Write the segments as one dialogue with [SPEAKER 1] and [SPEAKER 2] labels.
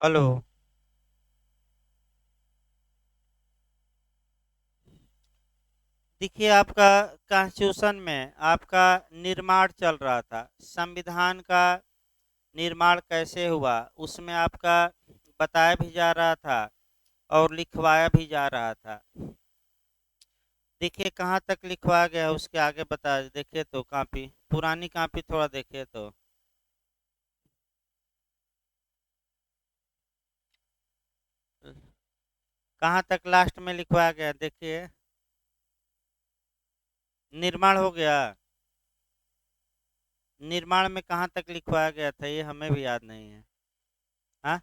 [SPEAKER 1] Hello. देखिए, आपका constitution में आपका निर्माण चल रहा था। संविधान का निर्माण कैसे हुआ उसमें आपका बताया भी जा रहा था और लिखवाया भी जा रहा था। देखिए कहाँ तक लिखवाया गया है, उसके आगे बता देखिए तो कॉपी, पुरानी कॉपी थोड़ा देखिए तो। कहाँ तक लास्ट में लिखवाया गया है, देखिए। निर्माण हो गया। निर्माण में कहाँ तक लिखवाया गया था ये हमें भी याद नहीं है। हाँ,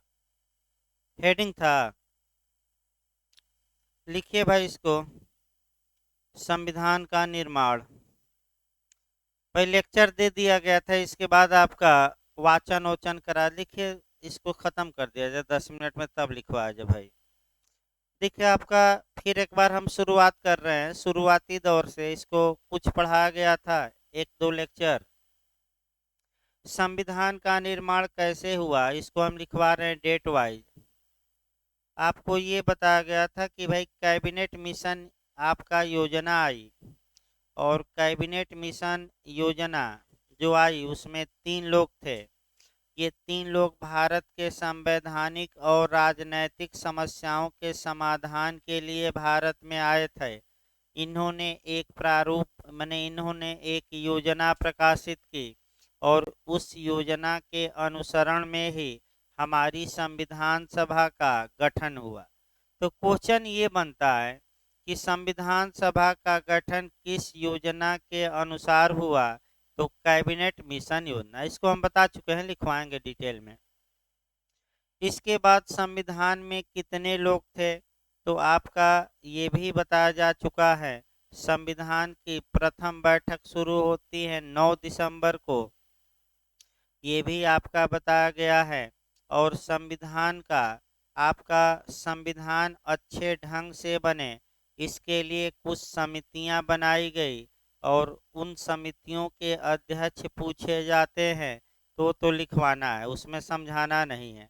[SPEAKER 1] हेडिंग था। लिखिए भाई इसको, संविधान का निर्माण। पहले लेक्चर दे दिया गया था, इसके बाद आपका वाचन वोचन करा। लिखिए, इसको खत्म कर दिया जाए 10 मिनट में, तब लिखवाया जाए भाई। देखिए आपका, फिर एक बार हम शुरुआत कर रहे हैं शुरुआती दौर से। इसको कुछ पढ़ाया गया था, एक दो लेक्चर। संविधान का निर्माण कैसे हुआ इसको हम लिखवा रहे हैं डेट वाइज। आपको ये बताया गया था कि भाई कैबिनेट मिशन आपका योजना आई, और कैबिनेट मिशन योजना जो आई उसमें 3 लोग थे। ये 3 लोग भारत के संवैधानिक और राजनैतिक समस्याओं के समाधान के लिए भारत में आए थे। इन्होंने एक प्रारूप माने इन्होंने एक योजना प्रकाशित की, और उस योजना के अनुसरण में ही हमारी संविधान सभा का गठन हुआ। तो क्वेश्चन ये बनता है कि संविधान सभा का गठन किस योजना के अनुसार हुआ। तो कैबिनेट मिशन योजना, इसको हम बता चुके हैं, लिखवाएंगे डिटेल में। इसके बाद संविधान में कितने लोग थे, तो आपका ये भी बताया जा चुका है। संविधान की प्रथम बैठक शुरू होती है 9 दिसंबर को, ये भी आपका बताया गया है। और संविधान का आपका संविधान अच्छे ढंग से बने, इसके लिए कुछ समितियां बनाई गई, और उन समितियों के अध्यक्ष पूछे जाते हैं। तो लिखवाना है, उसमें समझाना नहीं है।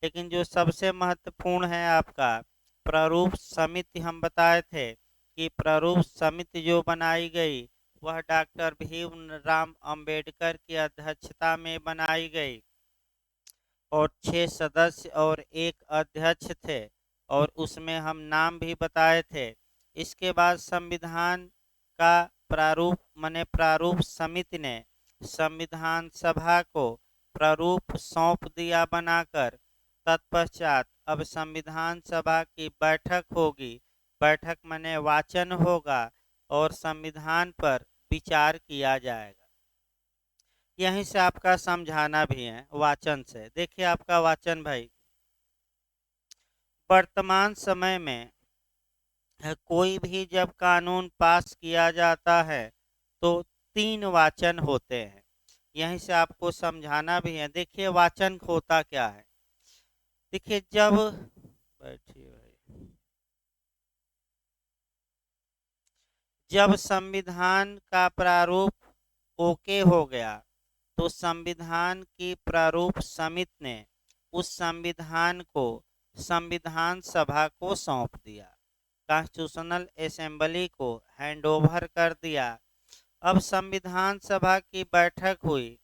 [SPEAKER 1] लेकिन जो सबसे महत्वपूर्ण है आपका प्रारूप समिति, हम बताए थे कि प्रारूप समिति जो बनाई गई वह डॉक्टर भीमराव अंबेडकर की अध्यक्षता में बनाई गई, और 6 सदस्य और एक अध्यक्ष थे, और उसमें हम नाम भी बताए थे। इसके बाद संविधान का प्रारूप प्रारूप समिति ने संविधान सभा को प्रारूप सौंप दिया बनाकर। तत्पश्चात अब संविधान सभा की बैठक होगी। बैठक वाचन होगा, और संविधान पर विचार किया जाएगा। यहीं से आपका समझाना भी है वाचन से। देखिए आपका वाचन भाई, वर्तमान समय में कोई भी जब कानून पास किया जाता है तो 3 वाचन होते हैं। यहीं से आपको समझाना भी है। देखिए वाचन होता क्या है। देखिए जब बैठिए भाई, जब संविधान का प्रारूप ओके हो गया, तो संविधान की प्रारूप समिति ने उस संविधान को संविधान सभा को सौंप दिया, कॉन्स्टिट्यूशनल असेंबली को हैंडओवर कर दिया। अब संविधान सभा की बैठक हुई,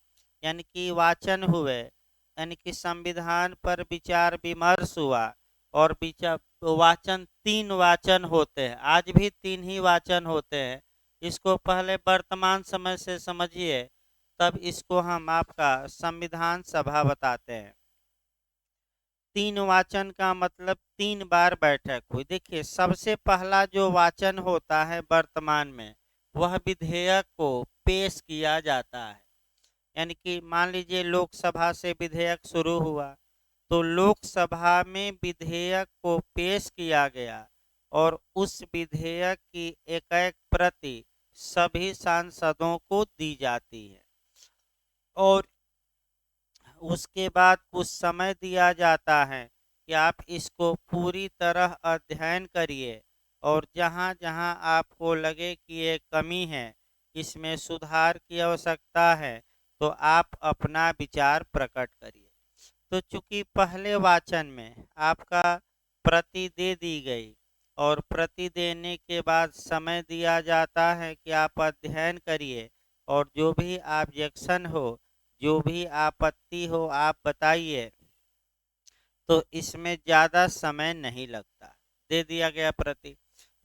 [SPEAKER 1] यानी कि वाचन हुए, यानी कि संविधान पर विचार विमर्श हुआ। और विचार वाचन 3 वाचन होते हैं, आज भी 3 ही वाचन होते हैं। इसको पहले वर्तमान समय से समझिए, तब इसको हम आपका संविधान सभा बताते हैं। 3 वाचन का मतलब 3 बार बैठक हुई। देखिए सबसे पहला जो वाचन होता है वर्तमान में, वह विधेयक को पेश किया जाता है। यानी कि मान लीजिए लोकसभा से विधेयक शुरू हुआ, तो लोकसभा में विधेयक को पेश किया गया, और उस विधेयक की एक एक प्रति सभी सांसदों को दी जाती है। और उसके बाद कुछ समय दिया जाता है कि आप इसको पूरी तरह अध्ययन करिए, और जहाँ जहाँ आपको लगे कि ये कमी है, इसमें सुधार की आवश्यकता है, तो आप अपना विचार प्रकट करिए। तो चूंकि पहले वाचन में आपका प्रति दे दी गई और प्रति देने के बाद समय दिया जाता है कि आप अध्ययन करिए और जो भी ऑब्जेक्शन हो, जो भी आपत्ति हो आप बताइए, तो इसमें ज़्यादा समय नहीं लगता, दे दिया गया प्रति।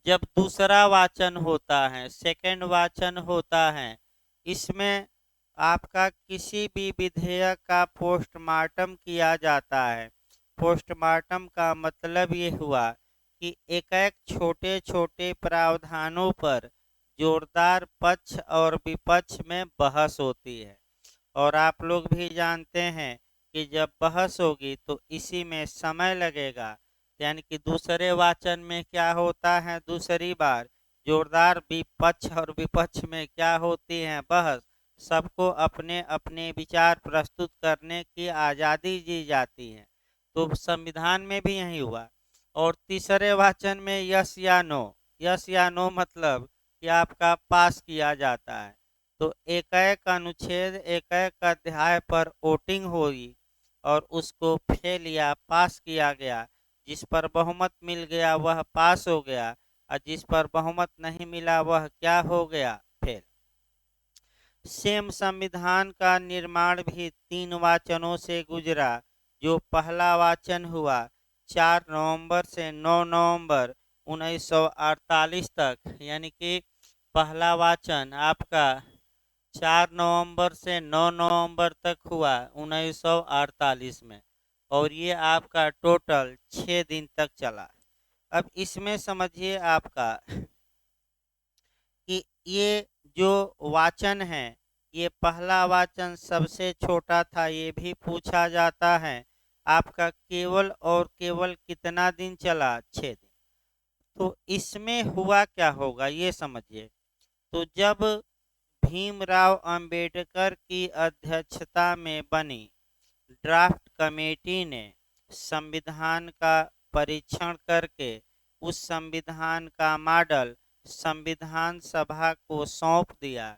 [SPEAKER 1] जब दूसरा वाचन होता है, सेकंड वाचन होता है, इसमें आपका किसी भी विधेयक का पोस्टमार्टम किया जाता है। पोस्टमार्टम का मतलब ये हुआ कि एक एक छोटे छोटे प्रावधानों पर जोरदार पक्ष और विपक्ष में बहस होती है। और आप लोग भी जानते हैं कि जब बहस होगी तो इसी में समय लगेगा, यानी कि दूसरे वाचन में क्या होता है, दूसरी बार जोरदार विपक्ष और विपक्ष में क्या होती है, बहस। सबको अपने अपने विचार प्रस्तुत करने की आज़ादी दी जाती है। तो संविधान में भी यही हुआ। और तीसरे वाचन में यस या नो, यस या नो मतलब कि आपका पास किया जाता है। तो एक एक अनुच्छेद, एक एक अध्याय पर वोटिंग हुई और उसको फेल या पास किया गया। जिस पर बहुमत मिल गया वह पास हो गया और जिस पर बहुमत नहीं मिला वह क्या हो गया, फेल। सेम संविधान का निर्माण भी 3 वाचनों से गुजरा। जो पहला वाचन हुआ 4 नवंबर से 9 नवंबर 1948 तक, यानी कि पहला वाचन आपका 4 नवंबर से 9 नवंबर तक हुआ 1948 में, और ये आपका टोटल 6 दिन तक चला। अब इसमें समझिए आपका कि ये जो वाचन है, ये पहला वाचन सबसे छोटा था, ये भी पूछा जाता है। आपका केवल और केवल कितना दिन चला, 6 दिन। तो इसमें हुआ क्या होगा ये समझिए। तो जब भीमराव अंबेडकर की अध्यक्षता में बनी ड्राफ्ट कमेटी ने संविधान का परीक्षण करके उस संविधान का मॉडल संविधान सभा को सौंप दिया,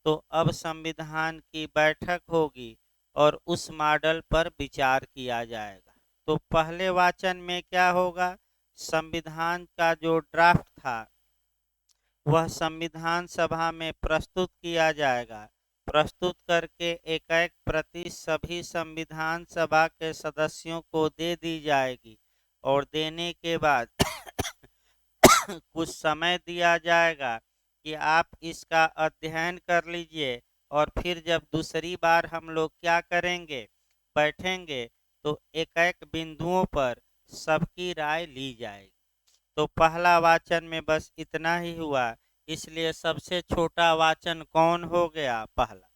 [SPEAKER 1] तो अब संविधान की बैठक होगी और उस मॉडल पर विचार किया जाएगा। तो पहले वाचन में क्या होगा, संविधान का जो ड्राफ्ट था वह संविधान सभा में प्रस्तुत किया जाएगा। प्रस्तुत करके एक एक प्रति सभी संविधान सभा के सदस्यों को दे दी जाएगी और देने के बाद कुछ समय दिया जाएगा कि आप इसका अध्ययन कर लीजिए और फिर जब दूसरी बार हम लोग क्या करेंगे, बैठेंगे, तो एक एक बिंदुओं पर सबकी राय ली जाएगी। तो पहला वाचन में बस इतना ही हुआ, इसलिए सबसे छोटा वाचन कौन हो गया, पहला।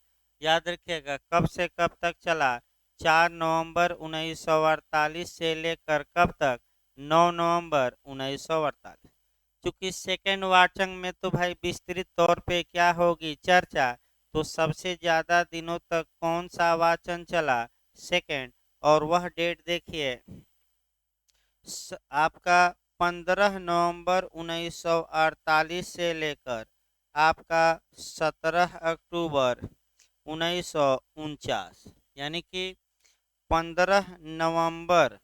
[SPEAKER 1] याद रखिएगा कब से कब तक चला, 4 नवंबर 1948 से लेकर कब तक, 9 नवंबर 1948। चूंकि सेकेंड वाचन में तो भाई विस्तृत तौर पे क्या होगी, चर्चा। तो सबसे ज़्यादा दिनों तक कौन सा वाचन चला, सेकेंड। और वह डेट देखिए आपका 15 नवंबर 1948 से लेकर आपका 17 अक्टूबर 1949, यानी कि 15 नवंबर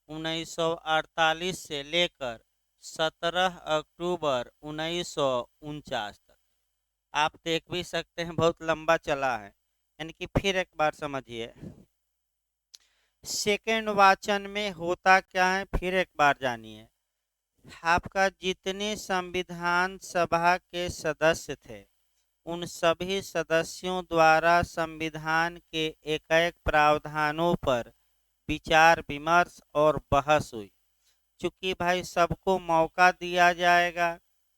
[SPEAKER 1] 1948 से लेकर 17 अक्टूबर 1949 तक। आप देख भी सकते हैं बहुत लंबा चला है। यानी कि फिर एक बार समझिए, सेकेंड वाचन में होता क्या है, फिर एक बार जानिए। आपका जितने संविधान सभा के सदस्य थे उन सभी सदस्यों द्वारा संविधान के एक एक प्रावधानों पर विचार विमर्श और बहस हुई। चूंकि भाई सबको मौका दिया जाएगा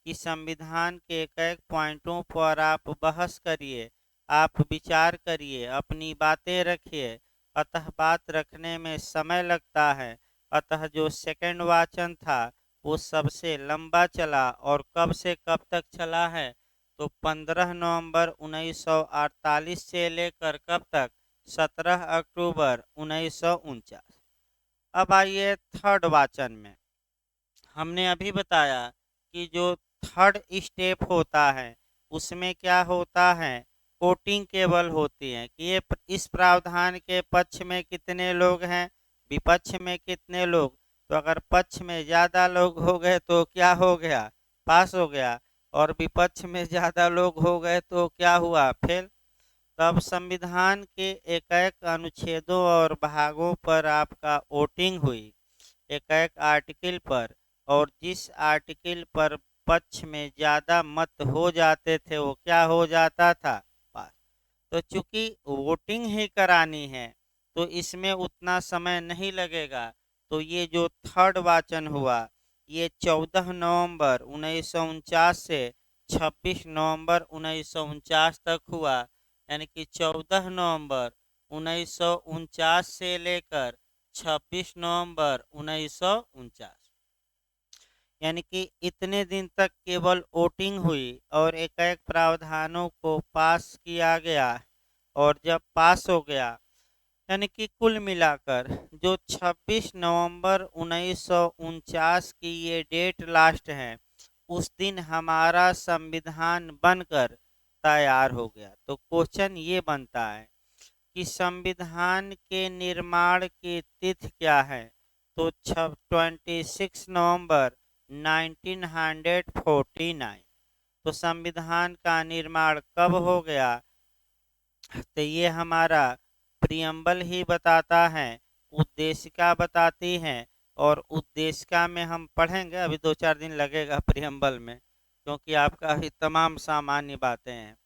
[SPEAKER 1] कि संविधान के एक एक पॉइंटों पर आप बहस करिए, आप विचार करिए, अपनी बातें रखिए, अतः बात रखने में समय लगता है। अतः जो सेकंड वाचन था वो सबसे लंबा चला और कब से कब तक चला है, तो 15 नवंबर 1948 से लेकर कब तक, 17 अक्टूबर 1949। अब आइए थर्ड वाचन में। हमने अभी बताया कि जो थर्ड स्टेप होता है उसमें क्या होता है, वोटिंग केवल होती है कि ये इस प्रावधान के पक्ष में कितने लोग हैं, विपक्ष में कितने लोग। तो अगर पक्ष में ज़्यादा लोग हो गए तो क्या हो गया, पास हो गया, और विपक्ष में ज़्यादा लोग हो गए तो क्या हुआ, फेल। तब संविधान के एक एक अनुच्छेदों और भागों पर आपका वोटिंग हुई, एक एक आर्टिकल पर, और जिस आर्टिकल पर पक्ष में ज़्यादा मत हो जाते थे वो क्या हो जाता था, पास। तो चूंकि वोटिंग ही करानी है तो इसमें उतना समय नहीं लगेगा। तो ये जो थर्ड वाचन हुआ ये 14 नवंबर 1949 से 26 नवंबर 1949 तक हुआ। यानी कि 14 नवंबर 1949 से लेकर 26 नवंबर 1949, यानी कि इतने दिन तक केवल वोटिंग हुई और एक एक प्रावधानों को पास किया गया। और जब पास हो गया यानी कि कुल मिलाकर जो 26 नवंबर 1949 की ये डेट लास्ट है, उस दिन हमारा संविधान बनकर तैयार हो गया। तो क्वेश्चन ये बनता है कि संविधान के निर्माण की तिथि क्या है। तो 26 नवंबर 1949। तो संविधान का निर्माण कब हो गया, तो ये हमारा प्रियम्बल ही बताता है, उद्देशिका बताती है। और उद्देशिका में हम पढ़ेंगे, अभी 2-4 दिन लगेगा प्रियम्बल में, क्योंकि आपका अभी तमाम सामान्य बातें हैं।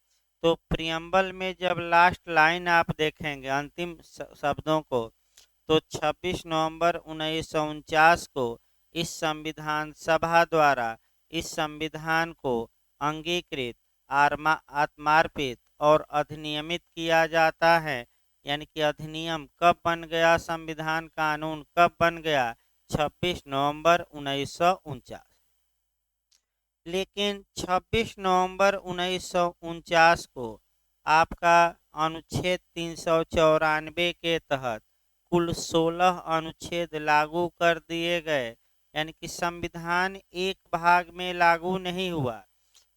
[SPEAKER 1] तो प्रियम्बल में जब लास्ट लाइन आप देखेंगे अंतिम शब्दों को, तो 26 नवंबर 1949 को इस संविधान सभा द्वारा इस संविधान को अंगीकृत, आत्मार्पित और अधिनियमित किया जाता है। यानी कि अधिनियम कब बन गया, संविधान कानून कब बन गया, 26 नवंबर 1949। लेकिन 26 नवंबर 1949 को आपका अनुच्छेद 394 के तहत कुल 16 अनुच्छेद लागू कर दिए गए। यानी कि संविधान एक भाग में लागू नहीं हुआ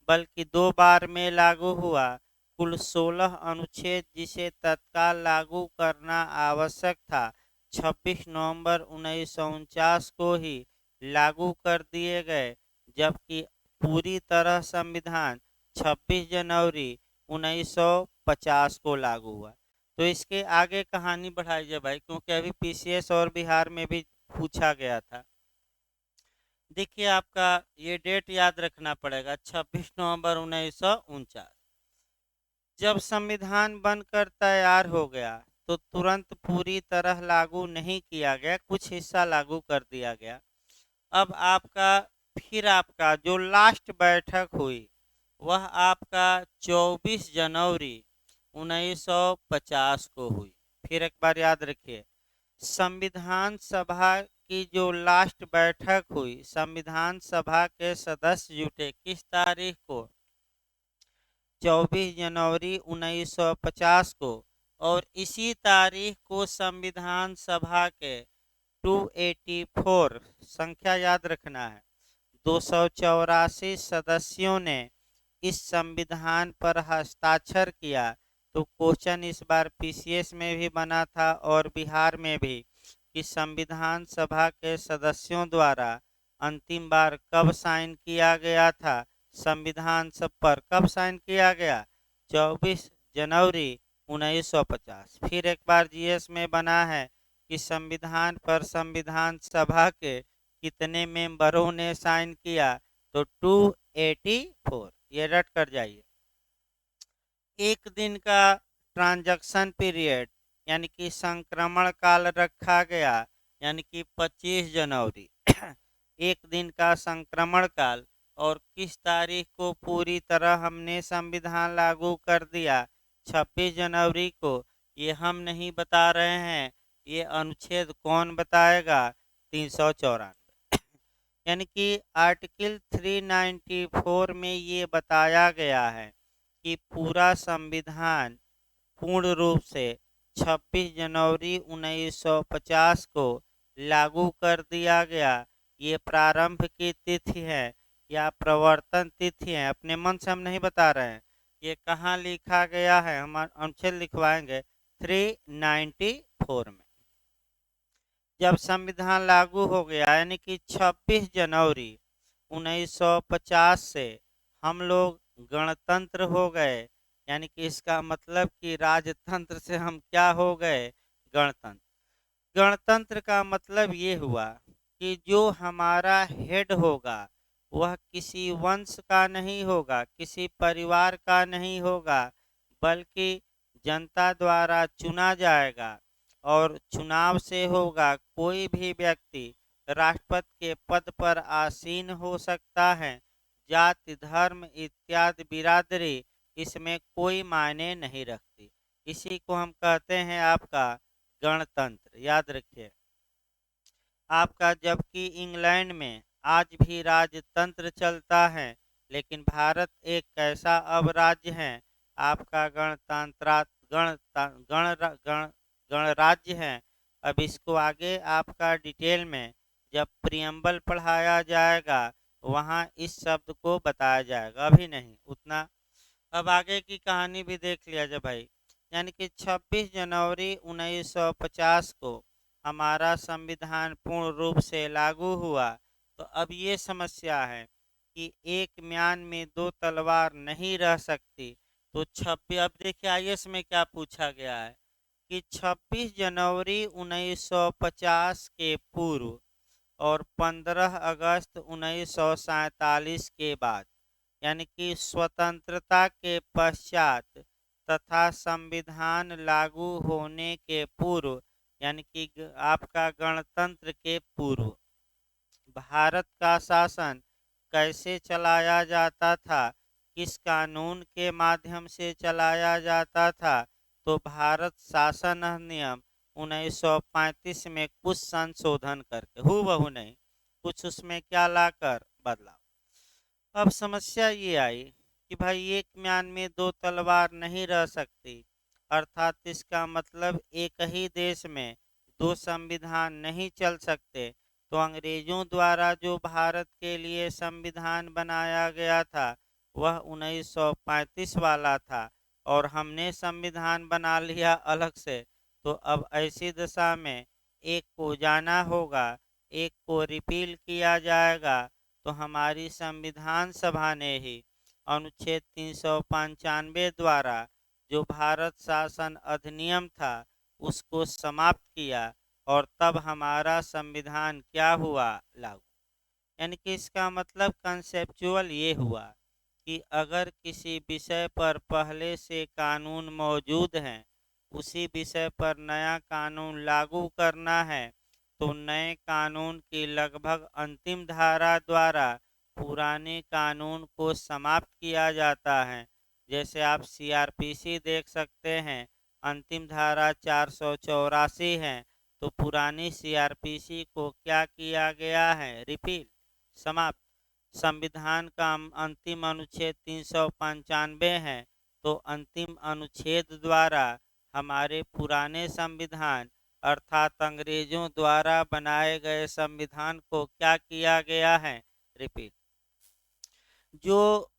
[SPEAKER 1] बल्कि 2 बार में लागू हुआ। कुल 16 अनुच्छेद जिसे तत्काल लागू करना आवश्यक था 26 नवंबर 1949 को ही लागू कर दिए गए, जबकि पूरी तरह संविधान 26 जनवरी 1950 को लागू हुआ। तो इसके आगे कहानी बढ़ाइए भाई, क्योंकि अभी पीसीएस और बिहार में भी पूछा गया था। देखिए आपका ये डेट याद रखना पड़ेगा, 26 नवंबर 1949। जब संविधान बनकर तैयार हो गया तो तुरंत पूरी तरह लागू नहीं किया गया, कुछ हिस्सा लागू कर दिया गया। अब आपका जो लास्ट बैठक हुई वह आपका 24 जनवरी 1950 को हुई। फिर एक बार याद रखिए, संविधान सभा की जो लास्ट बैठक हुई, संविधान सभा के सदस्य जुटे किस तारीख को, 24 जनवरी 1950 को। और इसी तारीख को संविधान सभा के 284 संख्या याद रखना है, 284 सदस्यों ने इस संविधान पर हस्ताक्षर किया। तो क्वेश्चन इस बार पीसीएस में भी बना था और बिहार में भी कि संविधान सभा के सदस्यों द्वारा अंतिम बार कब साइन किया गया था, संविधान सब पर कब साइन किया गया, 24 जनवरी 1950। फिर एक बार जीएस में बना है कि संविधान पर संविधान सभा के कितने मेंबरों ने साइन किया, तो 284, ये रट कर जाइए। एक दिन का ट्रांजैक्शन पीरियड यानी कि संक्रमण काल रखा गया, यानी कि 25 जनवरी एक दिन का संक्रमण काल। और किस तारीख को पूरी तरह हमने संविधान लागू कर दिया, 26 जनवरी को। ये हम नहीं बता रहे हैं, ये अनुच्छेद कौन बताएगा, 394। यानी कि आर्टिकल 394 में ये बताया गया है कि पूरा संविधान पूर्ण रूप से 26 जनवरी 1950 को लागू कर दिया गया। ये प्रारंभ की तिथि है या प्रवर्तन तिथि है, अपने मन से हम नहीं बता रहे हैं। ये कहाँ लिखा गया है, हम अनुच्छेद लिखवाएंगे 394 में। जब संविधान लागू हो गया यानी कि 26 जनवरी 1950 से हम लोग गणतंत्र हो गए, यानी कि इसका मतलब कि राजतंत्र से हम क्या हो गए, गणतंत्र। गणतंत्र का मतलब ये हुआ कि जो हमारा हेड होगा वह किसी वंश का नहीं होगा, किसी परिवार का नहीं होगा, बल्कि जनता द्वारा चुना जाएगा। और चुनाव से होगा, कोई भी व्यक्ति राष्ट्रपति के पद पर आसीन हो सकता है। जाति धर्म इत्यादि बिरादरी इसमें कोई मायने नहीं रखती। इसी को हम कहते हैं आपका गणतंत्र, याद रखिए आपका। जबकि इंग्लैंड में आज भी राजतंत्र चलता है, लेकिन भारत एक कैसा अब राज्य है, आपका गणतंत्र गण गण गण गणराज्य है। अब इसको आगे आपका डिटेल में जब प्रियम्बल पढ़ाया जाएगा वहाँ इस शब्द को बताया जाएगा, अभी नहीं उतना। अब आगे की कहानी भी देख लिया जाए भाई। यानी कि 26 जनवरी 1950 को हमारा संविधान पूर्ण रूप से लागू हुआ। तो अब ये समस्या है कि एक म्यान में दो तलवार नहीं रह सकती। तो 26, अब देखिए आईएएस में क्या पूछा गया है कि 26 जनवरी 1950 के पूर्व और 15 अगस्त 1947 के बाद, यानी कि स्वतंत्रता के पश्चात तथा संविधान लागू होने के पूर्व, यानी कि आपका गणतंत्र के पूर्व भारत का शासन कैसे चलाया जाता था, किस कानून के माध्यम से चलाया जाता था। तो भारत शासन अधिनियम 1935 में कुछ संशोधन करके, हूबहू नहीं, कुछ उसमें क्या लाकर बदलाव। अब समस्या ये आई कि भाई एक म्यान में दो तलवार नहीं रह सकती, अर्थात इसका मतलब एक ही देश में दो संविधान नहीं चल सकते। तो अंग्रेजों द्वारा जो भारत के लिए संविधान बनाया गया था वह 1935 वाला था, और हमने संविधान बना लिया अलग से। तो अब ऐसी दशा में एक को जाना होगा, एक को रिपील किया जाएगा। तो हमारी संविधान सभा ने ही अनुच्छेद 395 द्वारा जो भारत शासन अधिनियम था उसको समाप्त किया, और तब हमारा संविधान क्या हुआ, लागू। यानी कि इसका मतलब कंसेप्चुअल ये हुआ कि अगर किसी विषय पर पहले से कानून मौजूद हैं, उसी विषय पर नया कानून लागू करना है, तो नए कानून की लगभग अंतिम धारा द्वारा पुराने कानून को समाप्त किया जाता है। जैसे आप सीआरपीसी देख सकते हैं, अंतिम धारा 484 है। तो पुरानी सीआरपीसी को क्या किया गया है, रिपील, समाप्त। संविधान का अंतिम अनुच्छेद 395 है। तो अंतिम अनुच्छेद द्वारा हमारे पुराने संविधान अर्थात अंग्रेजों द्वारा बनाए गए संविधान को क्या किया गया है, रिपीट। जो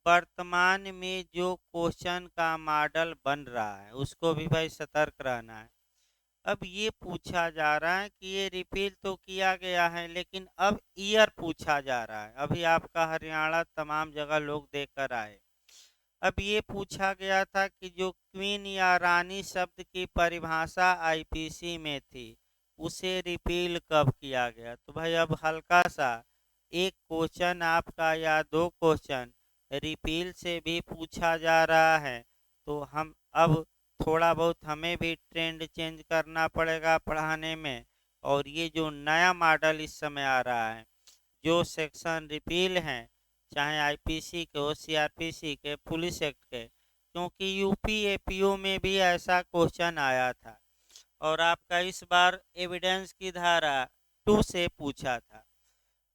[SPEAKER 1] वर्तमान में जो क्वेश्चन का मॉडल बन रहा है उसको भी भाई सतर्क रहना है। अब ये पूछा जा रहा है कि ये रिपील तो किया गया है, लेकिन अब ईयर पूछा जा रहा है। अभी आपका हरियाणा तमाम जगह लोग देख कर आए। अब ये पूछा गया था कि जो क्वीन या रानी शब्द की परिभाषा आईपीसी में थी उसे रिपील कब किया गया। तो भाई अब हल्का सा एक क्वेश्चन आपका या दो क्वेश्चन रिपील से भी पूछा जा रहा है। तो हम अब थोड़ा बहुत हमें भी ट्रेंड चेंज करना पड़ेगा पढ़ाने में। और ये जो नया मॉडल इस समय आ रहा है, जो सेक्शन रिपील हैं, चाहे आईपीसी के हो, सीआरपीसी के, पुलिस एक्ट के, क्योंकि यूपी एपीओ में भी ऐसा क्वेश्चन आया था और आपका इस बार एविडेंस की धारा 2 से पूछा था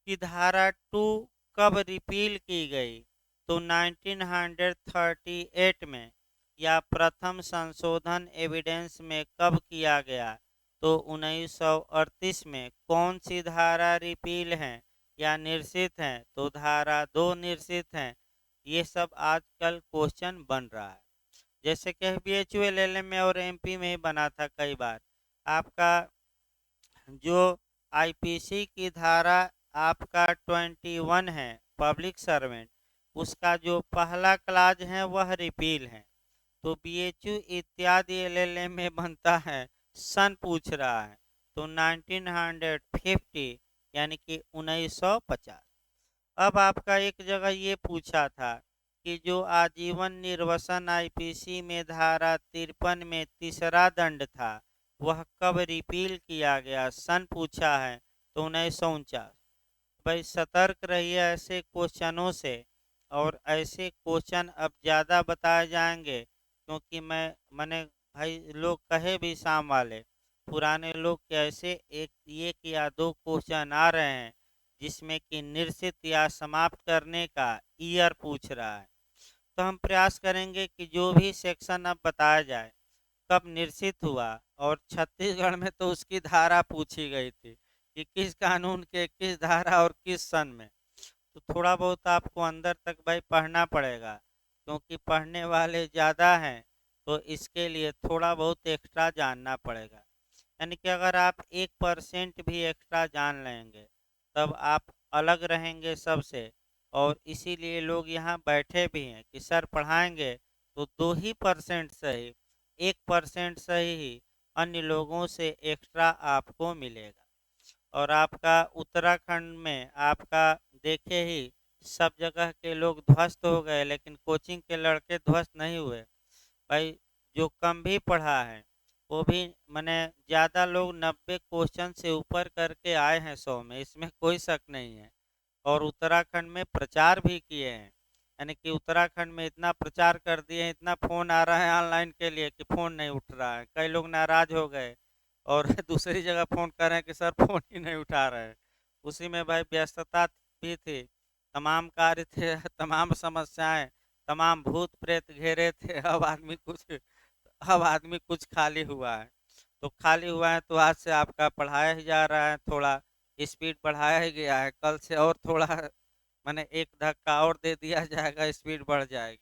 [SPEAKER 1] कि धारा 2 कब रिपील की गई। तो 1938 में, या प्रथम संशोधन एविडेंस में कब किया गया। तो 1938 में। कौन सी धारा रिपील है या निर्सित है। तो धारा 2 निर्सित है। ये सब आजकल क्वेश्चन बन रहा है। जैसे कि BHU LLM में और MP में ही बना था कई बार। आपका जो IPC की धारा आपका 21 है पब्लिक सर्वेंट, उसका जो पहला क्लाज है वह रिपील है। तो BHU इत्यादि LLM में बनता है, सन पूछ रहा है तो 1950 यानी कि 1950। अब आपका एक जगह ये पूछा था कि जो आजीवन निर्वसन IPC में धारा 53 में तीसरा दंड था वह कब रिपील किया गया, सन पूछा है तो 1949। भाई सतर्क रहिए ऐसे क्वेश्चनों से, और ऐसे क्वेश्चन अब ज़्यादा बताए जाएंगे, क्योंकि मैंने भाई लोग कहे भी शाम वाले पुराने लोग कैसे एक या दो क्वेश्चन आ रहे हैं जिसमें कि निश्चित या समाप्त करने का ईयर पूछ रहा है। तो हम प्रयास करेंगे कि जो भी सेक्शन अब बताया जाए कब निश्चित हुआ, और छत्तीसगढ़ में तो उसकी धारा पूछी गई थी कि किस कानून के किस धारा और किस सन में। तो थोड़ा बहुत आपको अंदर तक भाई पढ़ना पड़ेगा, क्योंकि पढ़ने वाले ज़्यादा हैं तो इसके लिए थोड़ा बहुत एक्स्ट्रा जानना पड़ेगा। यानी कि अगर आप 1% भी एक्स्ट्रा जान लेंगे तब आप अलग रहेंगे सबसे। और इसीलिए लोग यहाँ बैठे भी हैं कि सर पढ़ाएंगे तो 2% सही, 1% सही ही अन्य लोगों से एक्स्ट्रा आपको मिलेगा। और आपका उत्तराखंड में आपका देखे ही सब जगह के लोग ध्वस्त हो गए, लेकिन कोचिंग के लड़के ध्वस्त नहीं हुए भाई। जो कम भी पढ़ा है वो भी मैंने ज़्यादा लोग 90 क्वेश्चन से ऊपर करके आए हैं 100 में, इसमें कोई शक नहीं है। और उत्तराखंड में प्रचार भी किए हैं, यानी कि उत्तराखंड में इतना प्रचार कर दिए हैं, इतना फ़ोन आ रहा है ऑनलाइन के लिए कि फ़ोन नहीं उठ रहा है। कई लोग नाराज़ हो गए और दूसरी जगह फ़ोन कर रहे हैं कि सर फ़ोन ही नहीं उठा रहे हैं। उसी में भाई व्यस्तता भी थी, तमाम कार्य थे, तमाम समस्याएं, तमाम भूत प्रेत घेरे थे। अब आदमी कुछ खाली हुआ है। तो खाली हुआ है तो आज से आपका पढ़ाया ही जा रहा है, थोड़ा स्पीड बढ़ाया ही गया है, कल से और थोड़ा मैंने एक धक्का और दे दिया जाएगा, स्पीड बढ़ जाएगी।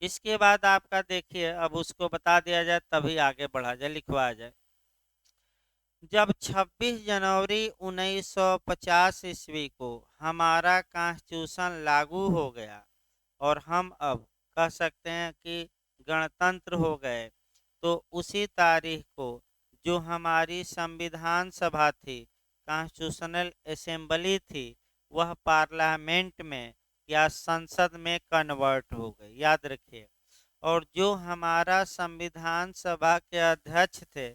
[SPEAKER 1] इसके बाद आपका देखिए अब उसको बता दिया जाए तभी आगे बढ़ा जाए, लिखवाया जाए। जब 26 जनवरी 1950 ईस्वी को हमारा कॉन्स्टिट्यूशन लागू हो गया और हम अब कह सकते हैं कि गणतंत्र हो गए, तो उसी तारीख को जो हमारी संविधान सभा थी, कॉन्स्टिट्यूशनल असेंबली थी, वह पार्लियामेंट में या संसद में कन्वर्ट हो गई, याद रखिए। और जो हमारा संविधान सभा के अध्यक्ष थे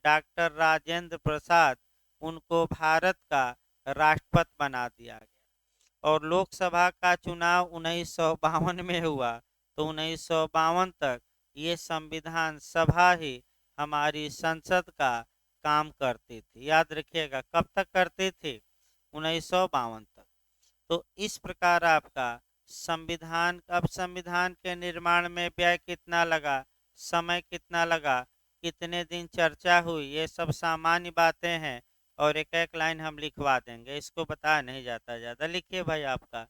[SPEAKER 1] डॉक्टर राजेंद्र प्रसाद, उनको भारत का राष्ट्रपति बना दिया गया। और लोकसभा का चुनाव 1952 में हुआ, तो 1952 तक ये संविधान सभा ही हमारी संसद का काम करती थी, याद रखिएगा। कब तक करती थी? 1952 तक। तो इस प्रकार आपका संविधान, अब संविधान के निर्माण में व्यय कितना लगा, समय कितना लगा, कितने दिन चर्चा हुई, ये सब सामान्य बातें हैं और एक एक लाइन हम लिखवा देंगे, इसको बताया नहीं जाता। ज़्यादा लिखिए भाई। आपका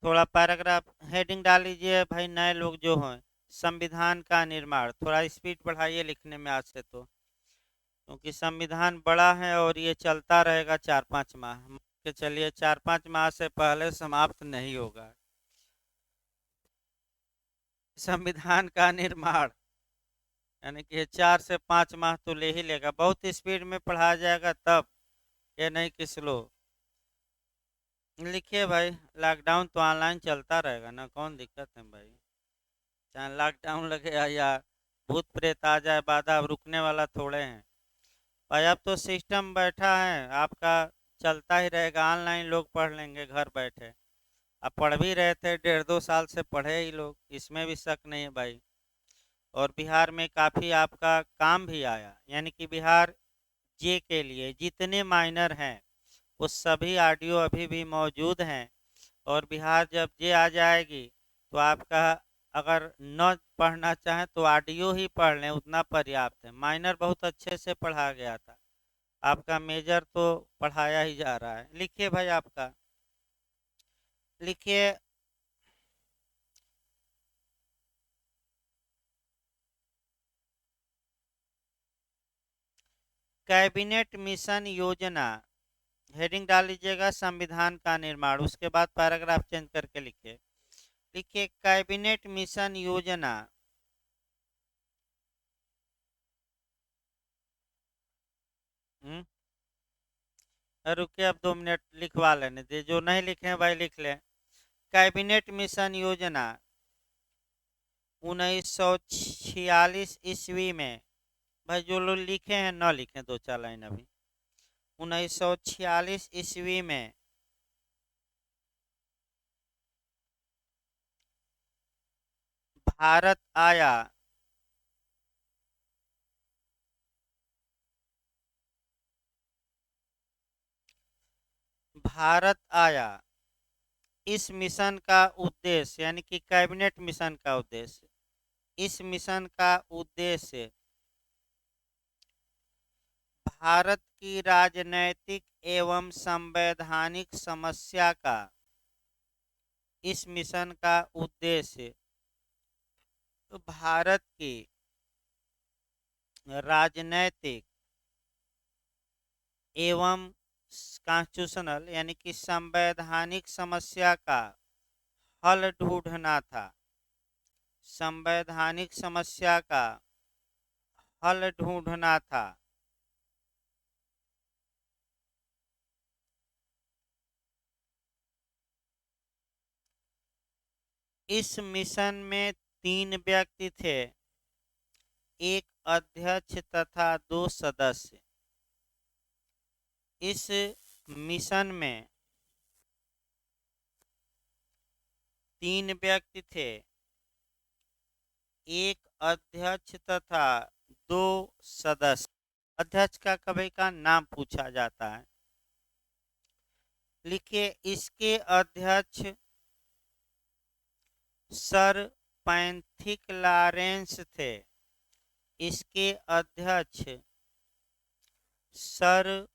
[SPEAKER 1] थोड़ा पैराग्राफ हेडिंग डाल लीजिए भाई, नए लोग जो हैं। संविधान का निर्माण, थोड़ा स्पीड बढ़ाइए लिखने में आज से, तो क्योंकि संविधान बड़ा है और ये चलता रहेगा 4-5 माह के। चलिए 4-5 माह से पहले समाप्त नहीं होगा। संविधान का निर्माण यानी कि 4 से 5 माह तो ले ही लेगा, बहुत स्पीड में पढ़ाया जाएगा तब, ये नहीं कि स्लो। लिखिए भाई। लॉकडाउन तो ऑनलाइन चलता रहेगा ना, कौन दिक्कत है भाई। चाहे लॉकडाउन लगे या भूत प्रेत आ जाए बाधा, अब रुकने वाला थोड़े हैं भाई। अब तो सिस्टम बैठा है आपका, चलता ही रहेगा। ऑनलाइन लोग पढ़ लेंगे घर बैठे। अब पढ़ भी रहे थे, 1.5-2 साल से पढ़े ही लोग, इसमें भी शक नहीं है भाई। और बिहार में काफ़ी आपका काम भी आया, यानी कि बिहार जे के लिए जितने माइनर हैं वो सभी ऑडियो अभी भी मौजूद हैं। और बिहार जब जे आ जाएगी तो आपका अगर न पढ़ना चाहें तो ऑडियो ही पढ़ लें, उतना पर्याप्त है। माइनर बहुत अच्छे से पढ़ा गया था, आपका मेजर तो पढ़ाया ही जा रहा है। लिखिए भाई। आपका लिखिए कैबिनेट मिशन योजना, हेडिंग डाल लीजिएगा संविधान का निर्माण, उसके बाद पैराग्राफ चेंज करके लिखिए। लिखिए कैबिनेट मिशन योजना रुकिए, अब 2 मिनट लिखवा लेने दे, जो नहीं लिखे हैं भाई लिख लें। कैबिनेट मिशन योजना 1946 ईस्वी में, भाई जो लोग लिखे हैं न लिखें 2 4 लाइन अभी। 1946 ईस्वी में भारत आया। भारत आया। इस मिशन का उद्देश्य, यानी कि कैबिनेट मिशन का उद्देश्य, इस मिशन का उद्देश्य भारत की राजनैतिक एवं संवैधानिक समस्या का, इस मिशन का उद्देश्य भारत की राजनैतिक एवं कॉन्स्टिट्यूशनल यानी कि संवैधानिक समस्या का हल ढूंढना था। संवैधानिक समस्या का हल ढूंढना था। इस मिशन में 3 व्यक्ति थे, एक अध्यक्ष तथा 2 सदस्य। इस मिशन में 3 व्यक्ति थे, एक अध्यक्ष तथा 2 सदस्य। अध्यक्ष का कभी का नाम पूछा जाता है। लिखिए इसके अध्यक्ष सर पैंथिक लॉरेंस थे। इसके अध्यक्ष सर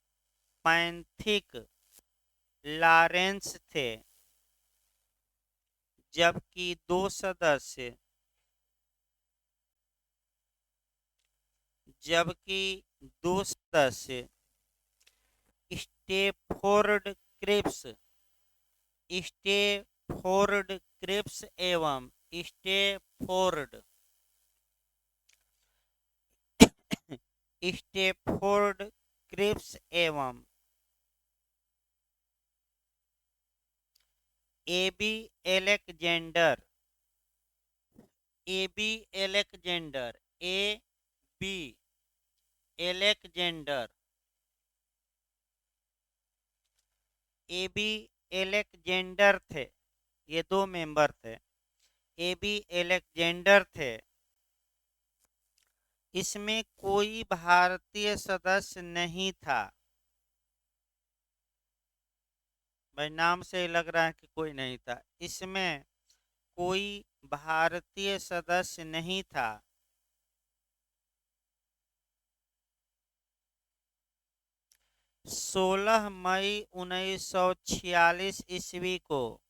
[SPEAKER 1] पैंथिक लॉरेंस थे, जबकि 2 सदस्य स्टेफोर्ड क्रिप्स, स्टेफोर्ड क्रिप्स एवं स्टेफोर्ड स्टेफोर्ड क्रिप्स एवं A B Alexander, A B Alexander, A B Alexander, A B Alexander थे। ये 2 मेंबर थे, एबी एलेक्जेंडर थे। इसमें कोई भारतीय सदस्य नहीं था। भाई नाम से ही लग रहा है कि कोई नहीं था। इसमें कोई भारतीय सदस्य नहीं था। 16 मई 1946 ईस्वी को,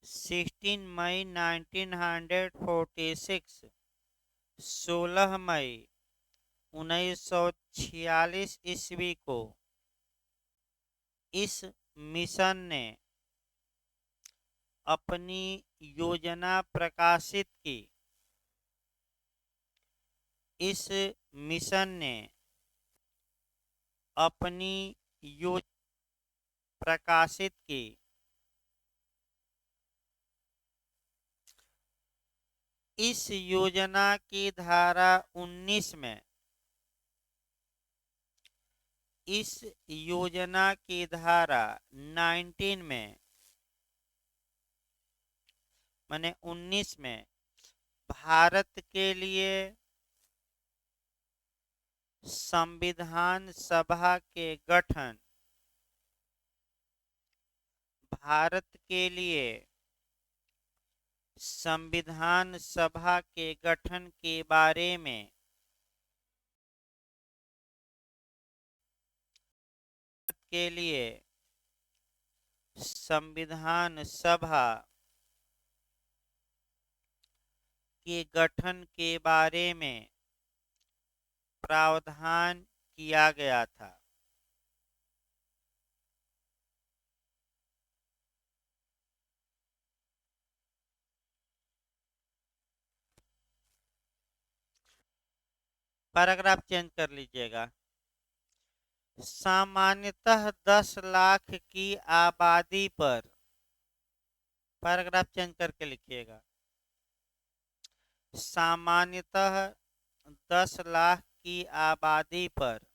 [SPEAKER 1] 16 मई 1946, 16 मई 1946 ईस्वी को इस मिशन ने अपनी योजना प्रकाशित की। इस मिशन ने अपनी योजना प्रकाशित की। इस योजना की धारा 19 में, इस योजना की धारा 19 में, माने 19 में भारत के लिए संविधान सभा के गठन, भारत के लिए संविधान सभा के गठन के बारे में के लिए संविधान सभा के गठन के बारे में प्रावधान किया गया था। पैराग्राफ चेंज कर लीजिएगा। सामान्यतः 10 लाख की आबादी पर, पैराग्राफ चेंज करके लिखिएगा। सामान्यतः 10 लाख की आबादी पर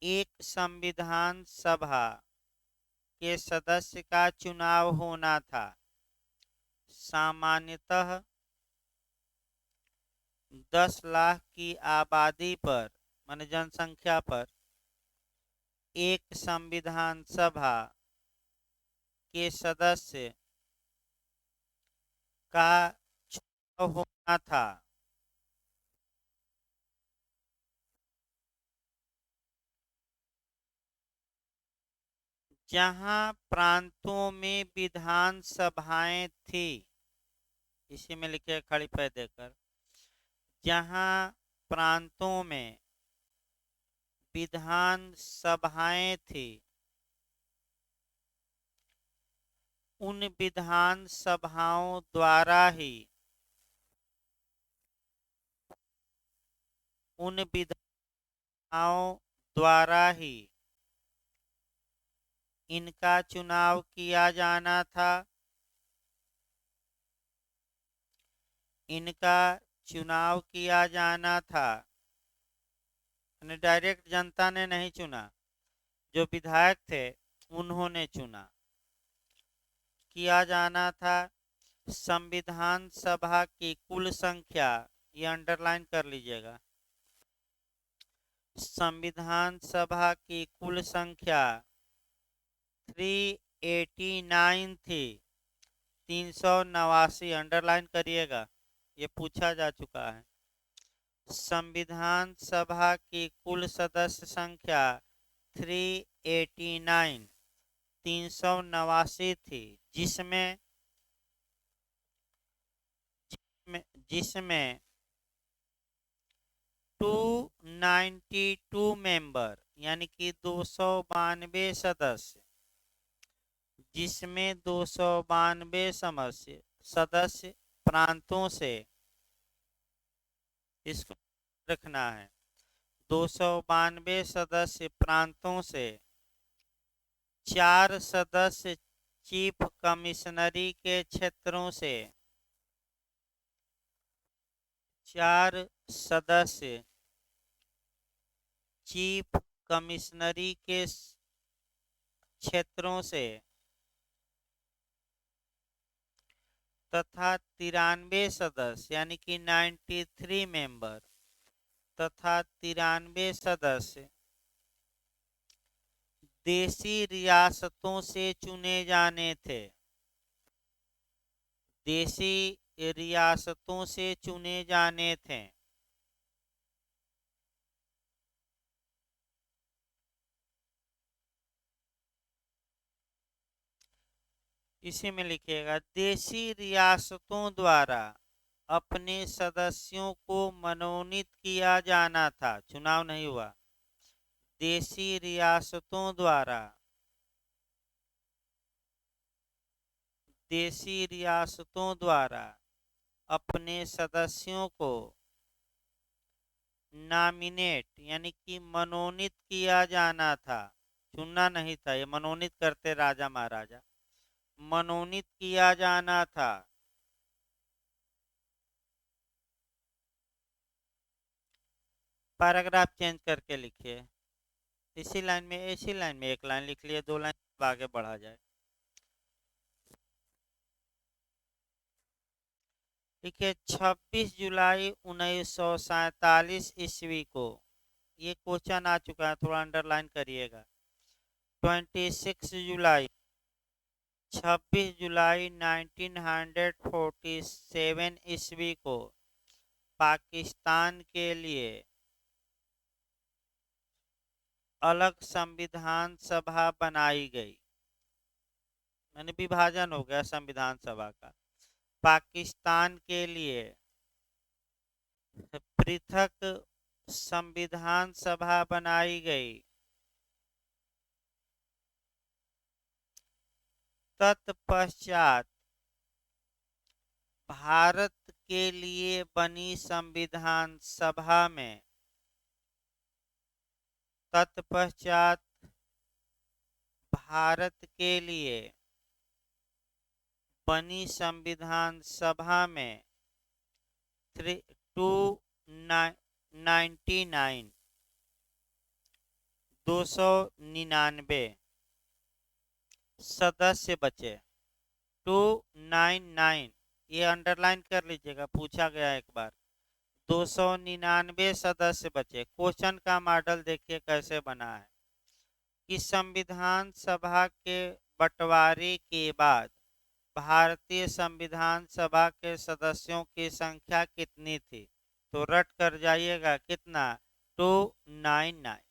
[SPEAKER 1] एक संविधान सभा के सदस्य का चुनाव होना था। सामान्यतः 10 लाख की आबादी पर, माने जनसंख्या पर, एक संविधान सभा के सदस्य का चुनाव होना था। जहां प्रांतों में विधान सभाएं थी, इसी में लिखे खड़ी पे देकर, जहां प्रांतों में विधान सभाएं थी, उन विधान सभाओं द्वारा ही उन विधाओं द्वारा ही इनका चुनाव किया जाना था। इनका चुनाव किया जाना था, डायरेक्ट जनता ने नहीं चुना, जो विधायक थे उन्होंने चुना, किया जाना था। संविधान सभा की कुल संख्या, ये अंडरलाइन कर लीजिएगा, संविधान सभा की कुल संख्या 389 थी। 389 अंडरलाइन करिएगा, ये पूछा जा चुका है। संविधान सभा की कुल सदस्य संख्या 389 389 थी, जिसमें जिसमें 292 मेंबर यानी कि 292 सदस्य, जिसमें 292 सदस्य प्रांतों से, इसको रखना है, 292 सदस्य प्रांतों से, 4 सदस्य चीफ कमिश्नरी के क्षेत्रों से, 4 सदस्य चीफ कमिश्नरी के क्षेत्रों से तथा 93 सदस्य यानी कि 93 मेंबर तथा 93 सदस्य देशी रियासतों से चुने जाने थे। देशी रियासतों से चुने जाने थे। इसी में लिखिएगा, देशी रियासतों द्वारा अपने सदस्यों को मनोनीत किया जाना था, चुनाव नहीं हुआ। देशी रियासतों द्वारा अपने सदस्यों को नॉमिनेट यानी कि मनोनीत किया जाना था, चुनना नहीं था, ये मनोनीत करते राजा महाराजा, मनोनीत किया जाना था। पैराग्राफ चेंज करके लिखिए, इसी लाइन में एक लाइन लिख लिए, 2 लाइन आगे बढ़ा जाए। देखिए 26 जुलाई 1947 ईस्वी को, ये क्वेश्चन आ चुका है, थोड़ा अंडरलाइन करिएगा। 26 जुलाई 1947 ईस्वी को पाकिस्तान के लिए अलग संविधान सभा बनाई गई, यानी विभाजन हो गया संविधान सभा का। पाकिस्तान के लिए पृथक संविधान सभा बनाई गई। तत्पश्चात भारत के लिए बनी संविधान सभा में तत्पश्चात भारत के लिए बनी संविधान सभा में 299 299 सदस्य बचे। 299 ये अंडरलाइन कर लीजिएगा, पूछा गया एक बार। 299 सदस्य बचे। क्वेश्चन का मॉडल देखिए कैसे बना है कि संविधान सभा के बंटवारे के बाद भारतीय संविधान सभा के सदस्यों की संख्या कितनी थी, तो रट कर जाइएगा कितना, 299।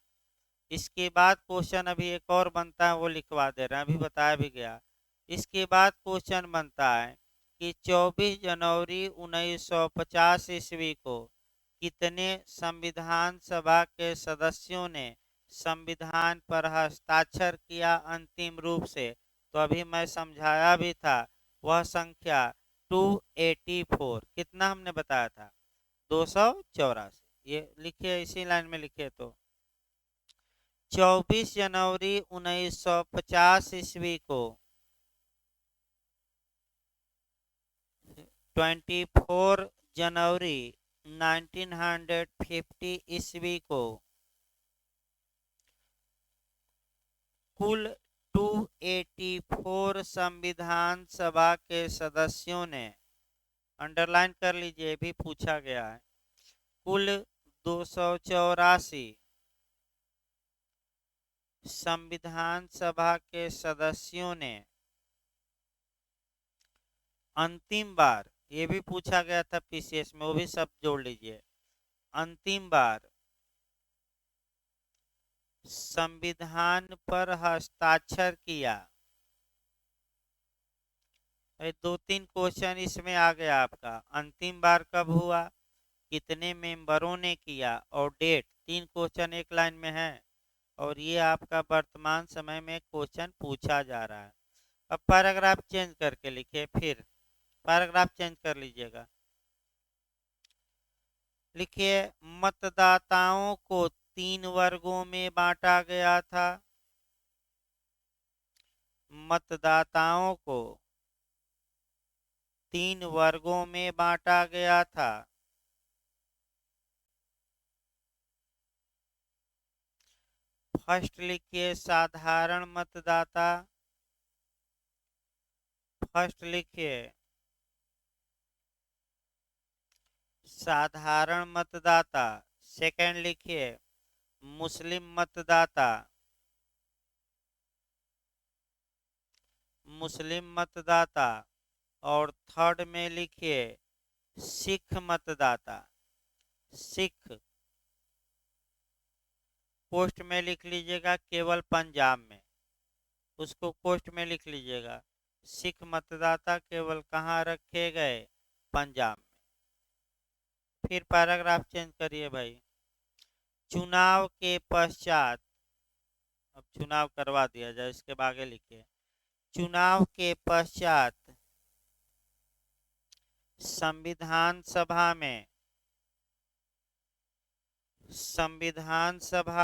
[SPEAKER 1] इसके बाद क्वेश्चन अभी एक और बनता है, वो लिखवा दे रहे हैं, अभी बताया भी गया। इसके बाद क्वेश्चन बनता है कि 24 जनवरी 1950 ईस्वी को कितने संविधान सभा के सदस्यों ने संविधान पर हस्ताक्षर किया अंतिम रूप से, तो अभी मैं समझाया भी था, वह संख्या 284। कितना हमने बताया था, 284। ये लिखिए, इसी लाइन में लिखिए। तो 24 जनवरी 1950 ईस्वी को 24 जनवरी 1950 ईस्वी को कुल 284 संविधान सभा के सदस्यों ने, अंडरलाइन कर लीजिए, भी पूछा गया है, कुल 284 संविधान सभा के सदस्यों ने अंतिम बार, ये भी पूछा गया था पीसीएस में, वो भी सब जोड़ लीजिए, अंतिम बार संविधान पर हस्ताक्षर किया। 2-3 क्वेश्चन इसमें आ गया आपका। अंतिम बार कब हुआ, कितने मेंबरों ने किया, और डेट। 3 क्वेश्चन एक लाइन में है, और ये आपका वर्तमान समय में क्वेश्चन पूछा जा रहा है। अब पैराग्राफ चेंज करके लिखिए, फिर पैराग्राफ चेंज कर लीजिएगा। लिखिए, मतदाताओं को 3 वर्गों में बांटा गया था। मतदाताओं को 3 वर्गों में बांटा गया था। फर्स्ट लिखिए साधारण मतदाता। फर्स्ट लिखिए साधारण मतदाता। सेकंड लिखिए मुस्लिम मतदाता। मुस्लिम मतदाता। और थर्ड में लिखिए सिख मतदाता। सिख। पोस्ट में लिख लीजिएगा केवल पंजाब में, उसको पोस्ट में लिख लीजिएगा। सिख मतदाता केवल कहाँ रखे गए, पंजाब में। फिर पैराग्राफ चेंज करिए भाई। चुनाव के पश्चात, अब चुनाव करवा दिया जाए, इसके आगे लिखिए चुनाव के पश्चात संविधान सभा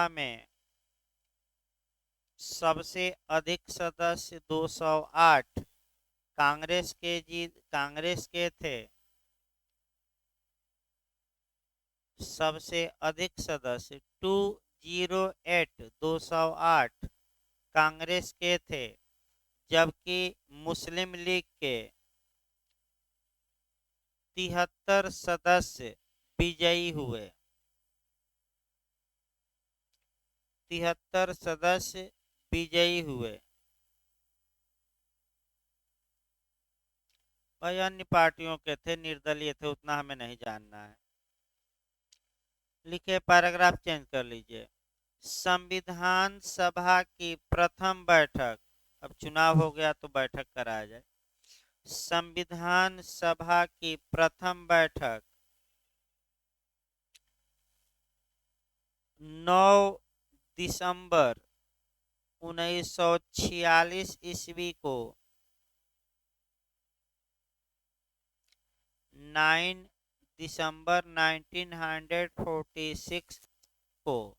[SPEAKER 1] में सबसे अधिक सदस्य 208 कांग्रेस के थे। सबसे अधिक सदस्य 208 कांग्रेस के थे, जबकि मुस्लिम लीग के 73 सदस्य विजयी हुए। 73 सदस्य विजयी हुए। भाई अन्य पार्टियों के थे, निर्दलीय थे, उतना हमें नहीं जानना है। लिखे पैराग्राफ चेंज कर लीजिए। संविधान सभा की प्रथम बैठक, अब चुनाव हो गया तो बैठक कराया जाए। संविधान सभा की प्रथम बैठक 9 दिसंबर 1946 ईस्वी को, 9 दिसंबर 1946 को,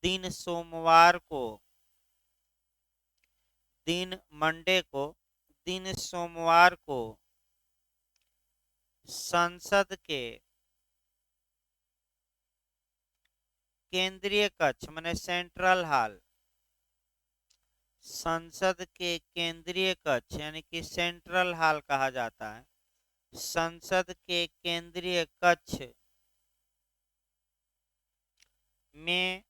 [SPEAKER 1] दिन सोमवार को, दिन मंडे को, दिन सोमवार को संसद के केंद्रीय कक्ष माने सेंट्रल हॉल, संसद के केंद्रीय कक्ष यानी कि सेंट्रल हॉल कहा जाता है, संसद के केंद्रीय कक्ष में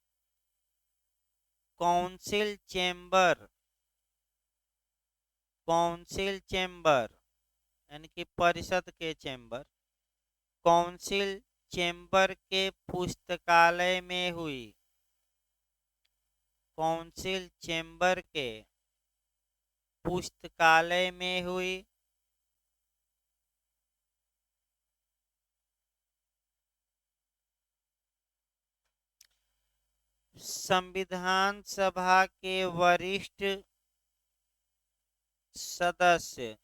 [SPEAKER 1] काउंसिल चेंबर, काउंसिल चेंबर यानी कि परिषद के चेंबर, काउंसिल चेंबर के पुस्तकालय में हुई, काउंसिल चेंबर के पुस्तकालय में हुई संविधान सभा के वरिष्ठ सदस्य,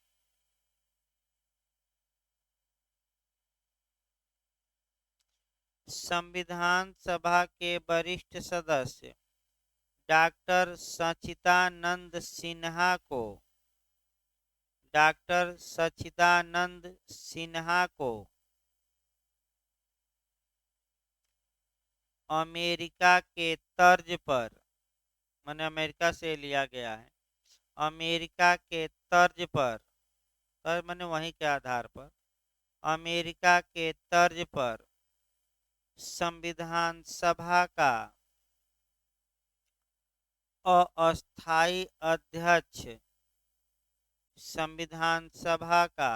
[SPEAKER 1] संविधान सभा के वरिष्ठ सदस्य डॉक्टर सच्चिदानंद सिन्हा को, डॉक्टर सच्चिदानंद सिन्हा को अमेरिका के तर्ज पर, माने अमेरिका से लिया गया है, अमेरिका के तर्ज पर, तर्ज माने वहीं के आधार पर, अमेरिका के तर्ज पर संविधान सभा का अस्थायी अध्यक्ष, संविधान सभा का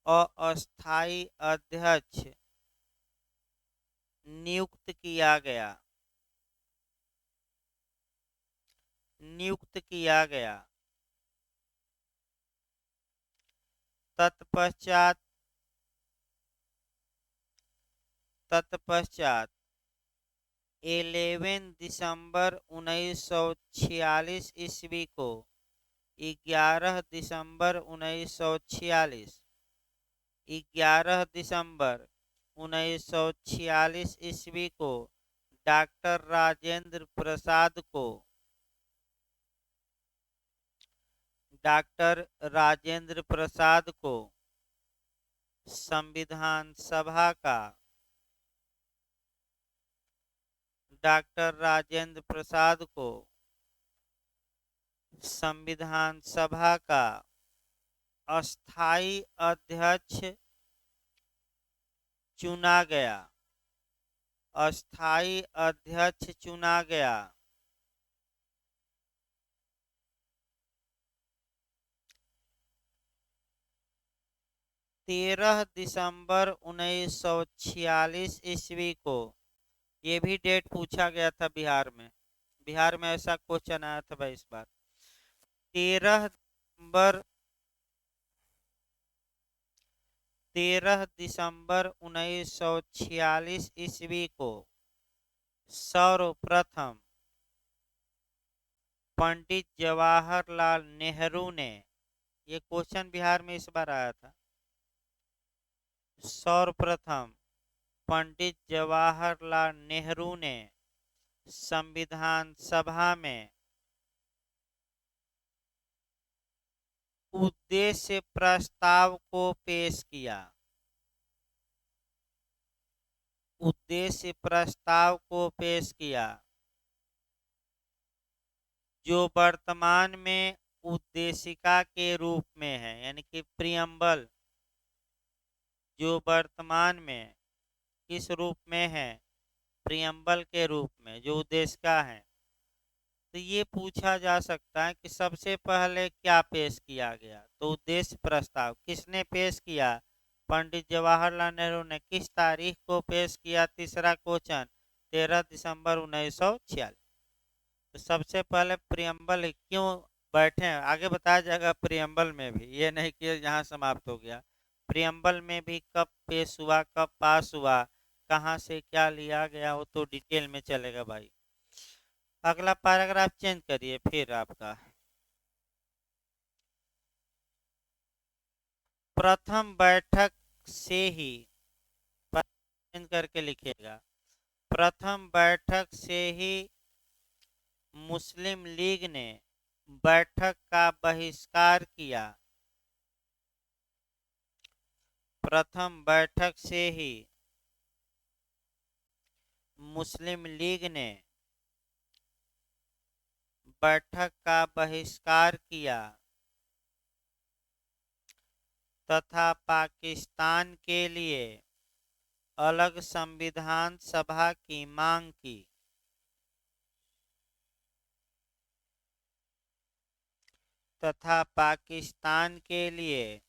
[SPEAKER 1] अस्थायी अध्यक्ष नियुक्त किया गया, नियुक्त किया गया। तत्पश्चात तत्पश्चात 11 दिसंबर 1946 ईस्वी को, 11 दिसंबर 1946, 11 दिसंबर 1946 ईस्वी को डॉक्टर राजेंद्र प्रसाद को, डॉक्टर राजेंद्र प्रसाद को संविधान सभा का, डॉक्टर राजेंद्र प्रसाद को संविधान सभा का अस्थायी अध्यक्ष चुना गया, अस्थायी अध्यक्ष चुना गया। 13 दिसंबर 1946 ईस्वी को, ये भी डेट पूछा गया था बिहार में, बिहार में ऐसा क्वेश्चन आया था भाई इस बार। 13 दिसंबर 1946 ईस्वी को सर्वप्रथम पंडित जवाहरलाल नेहरू ने, ये क्वेश्चन बिहार में इस बार आया था, सर्वप्रथम पंडित जवाहरलाल नेहरू ने संविधान सभा में उद्देश्य प्रस्ताव को पेश किया, उद्देश्य प्रस्ताव को पेश किया, जो वर्तमान में उद्देशिका के रूप में है, यानी कि प्रियम्बल, जो वर्तमान में किस रूप में है, प्रियम्बल के रूप में, जो उद्देशिका है। तो ये पूछा जा सकता है कि सबसे पहले क्या पेश किया गया, तो उद्देश्य प्रस्ताव किसने पेश किया, पंडित जवाहरलाल नेहरू ने। किस तारीख को पेश किया, तीसरा क्वेश्चन 13 दिसंबर 1946। तो सबसे पहले प्रियम्बल क्यों बैठे हैं, आगे बताया जाएगा प्रियम्बल में भी, ये नहीं कि यहाँ समाप्त हो गया। प्रियम्बल में भी कब पेश हुआ, कब पास हुआ, कहाँ से क्या लिया गया वो तो डिटेल में चलेगा भाई। अगला पैराग्राफ चेंज करिए फिर आपका। प्रथम बैठक से ही चेंज करके लिखिएगा। प्रथम बैठक से ही मुस्लिम लीग ने बैठक का बहिष्कार किया। प्रथम बैठक से ही मुस्लिम लीग ने बैठक का बहिष्कार किया तथा पाकिस्तान के लिए अलग संविधान सभा की मांग की। तथा पाकिस्तान के लिए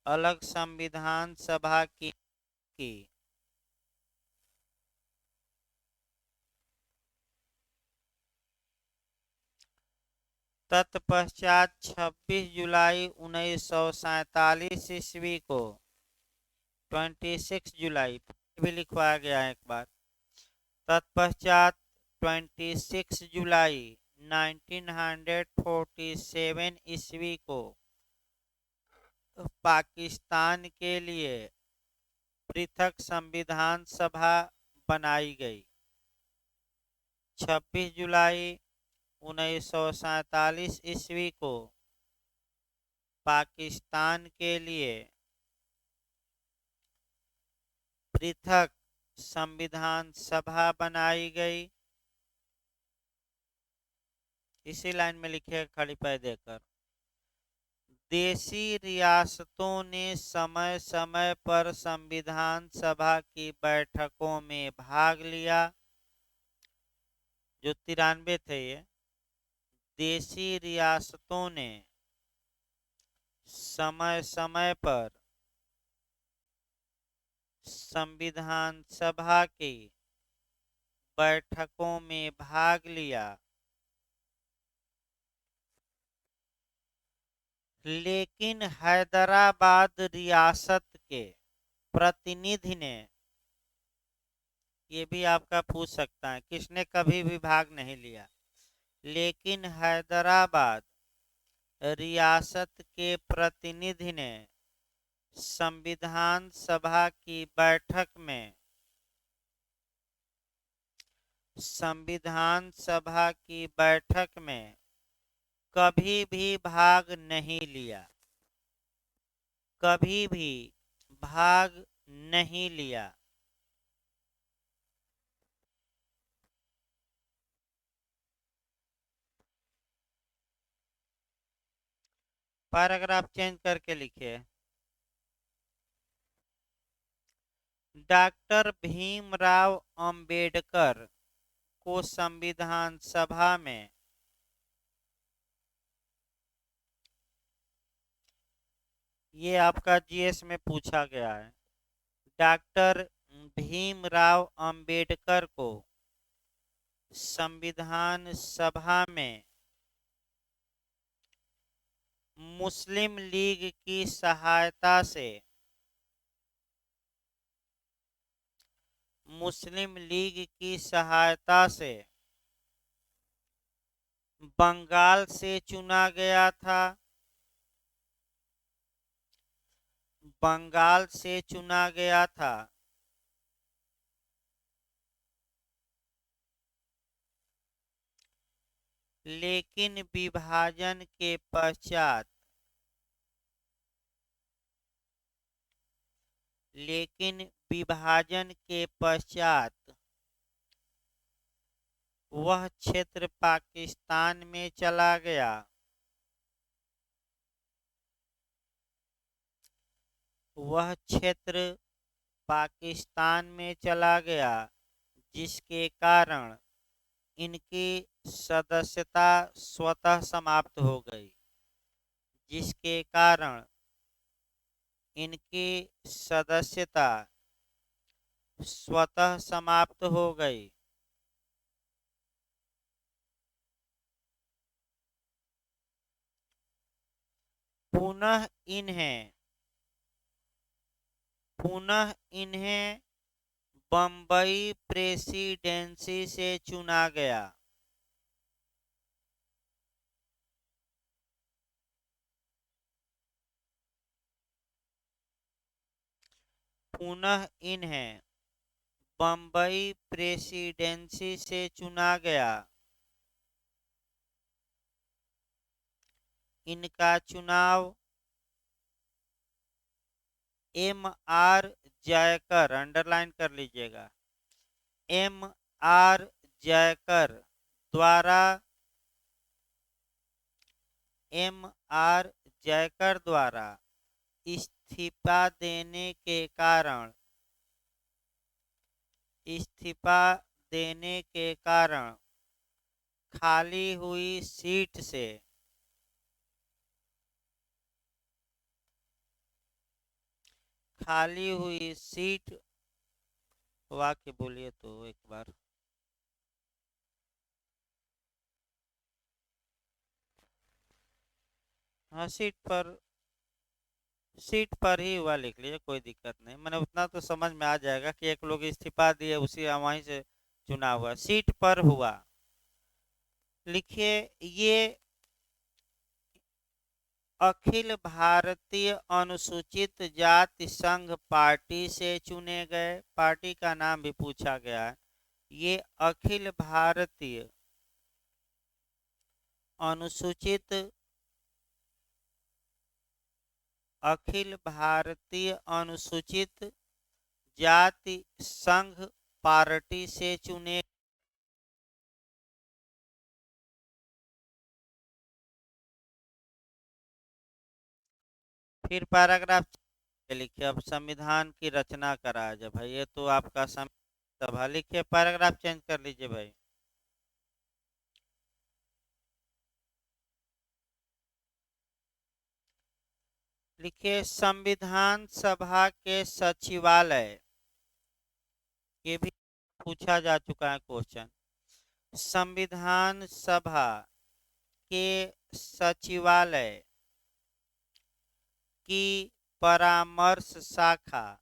[SPEAKER 1] अलग संविधान सभा की। तत्पश्चात 26 जुलाई 1947 ईस्वी को 26 जुलाई भी लिखवाया गया है एक बार। तत्पश्चात 26 जुलाई 1947 ईस्वी को पाकिस्तान के लिए पृथक संविधान सभा बनाई गई। 26 जुलाई 1947 ईस्वी को पाकिस्तान के लिए पृथक संविधान सभा बनाई गई। इसी लाइन में लिखे खड़ी पैर देकर। देशी रियासतों ने समय समय पर संविधान सभा की बैठकों में भाग लिया। जो 93 थे ये। देशी रियासतों ने समय समय पर संविधान सभा की बैठकों में भाग लिया, लेकिन हैदराबाद रियासत के प्रतिनिधि ने, ये भी आपका पूछ सकता है किसने कभी भी भाग नहीं लिया, लेकिन हैदराबाद रियासत के प्रतिनिधि ने संविधान सभा की बैठक में कभी भी भाग नहीं लिया। कभी भी भाग नहीं लिया। पैराग्राफ चेंज करके लिखिए। डॉक्टर भीमराव अंबेडकर को संविधान सभा में ये आपका जीएस में पूछा गया है। डॉक्टर भीमराव अंबेडकर को संविधान सभा में मुस्लिम लीग की सहायता से बंगाल से चुना गया था। बंगाल से चुना गया था। लेकिन विभाजन के पश्चात वह क्षेत्र पाकिस्तान में चला गया। वह क्षेत्र पाकिस्तान में चला गया, जिसके कारण इनकी सदस्यता स्वतः समाप्त हो गई। जिसके कारण इनकी सदस्यता स्वतः समाप्त हो गई। पुनः इन्हें पुनः इन्हें बम्बई प्रेसिडेंसी से चुना गया। पुनः इन्हें बम्बई प्रेसिडेंसी से चुना गया। इनका चुनाव M.R. जयकर, अंडरलाइन कर लीजिएगा, M.R. जयकर द्वारा M.R. जयकर द्वारा इस्तीफा देने के कारण खाली हुई सीट से वाक्य बोलिए तो एक बार। हाँ, सीट पर ही हुआ लिख लीजिए, कोई दिक्कत नहीं। मैंने उतना तो समझ में आ जाएगा कि एक लोग इस्तीफा दिए, उसी वहीं से चुना हुआ, सीट पर हुआ। लिखिए, ये अखिल भारतीय अनुसूचित जाति संघ पार्टी से चुने गए। पार्टी का नाम भी पूछा गया है। ये अखिल भारतीय अनुसूचित जाति संघ पार्टी से चुने। फिर पैराग्राफ लिखिए, अब संविधान की रचना करा जब भाई, ये तो आपका सभा। लिखिए, पैराग्राफ चेंज कर लीजिए भाई। लिखिए, संविधान सभा के सचिवालय, ये भी पूछा जा चुका है क्वेश्चन। संविधान सभा के सचिवालय की परामर्श शाखा,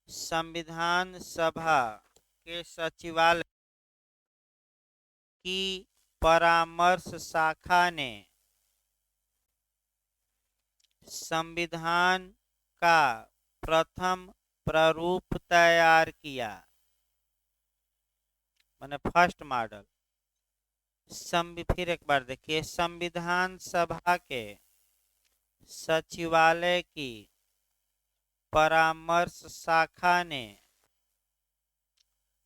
[SPEAKER 1] संविधान सभा के सचिवालय की परामर्श शाखा ने संविधान का प्रथम प्रारूप तैयार किया, माने फर्स्ट मॉडल। फिर एक बार देखिए, संविधान सभा के सचिवालय की परामर्श शाखा ने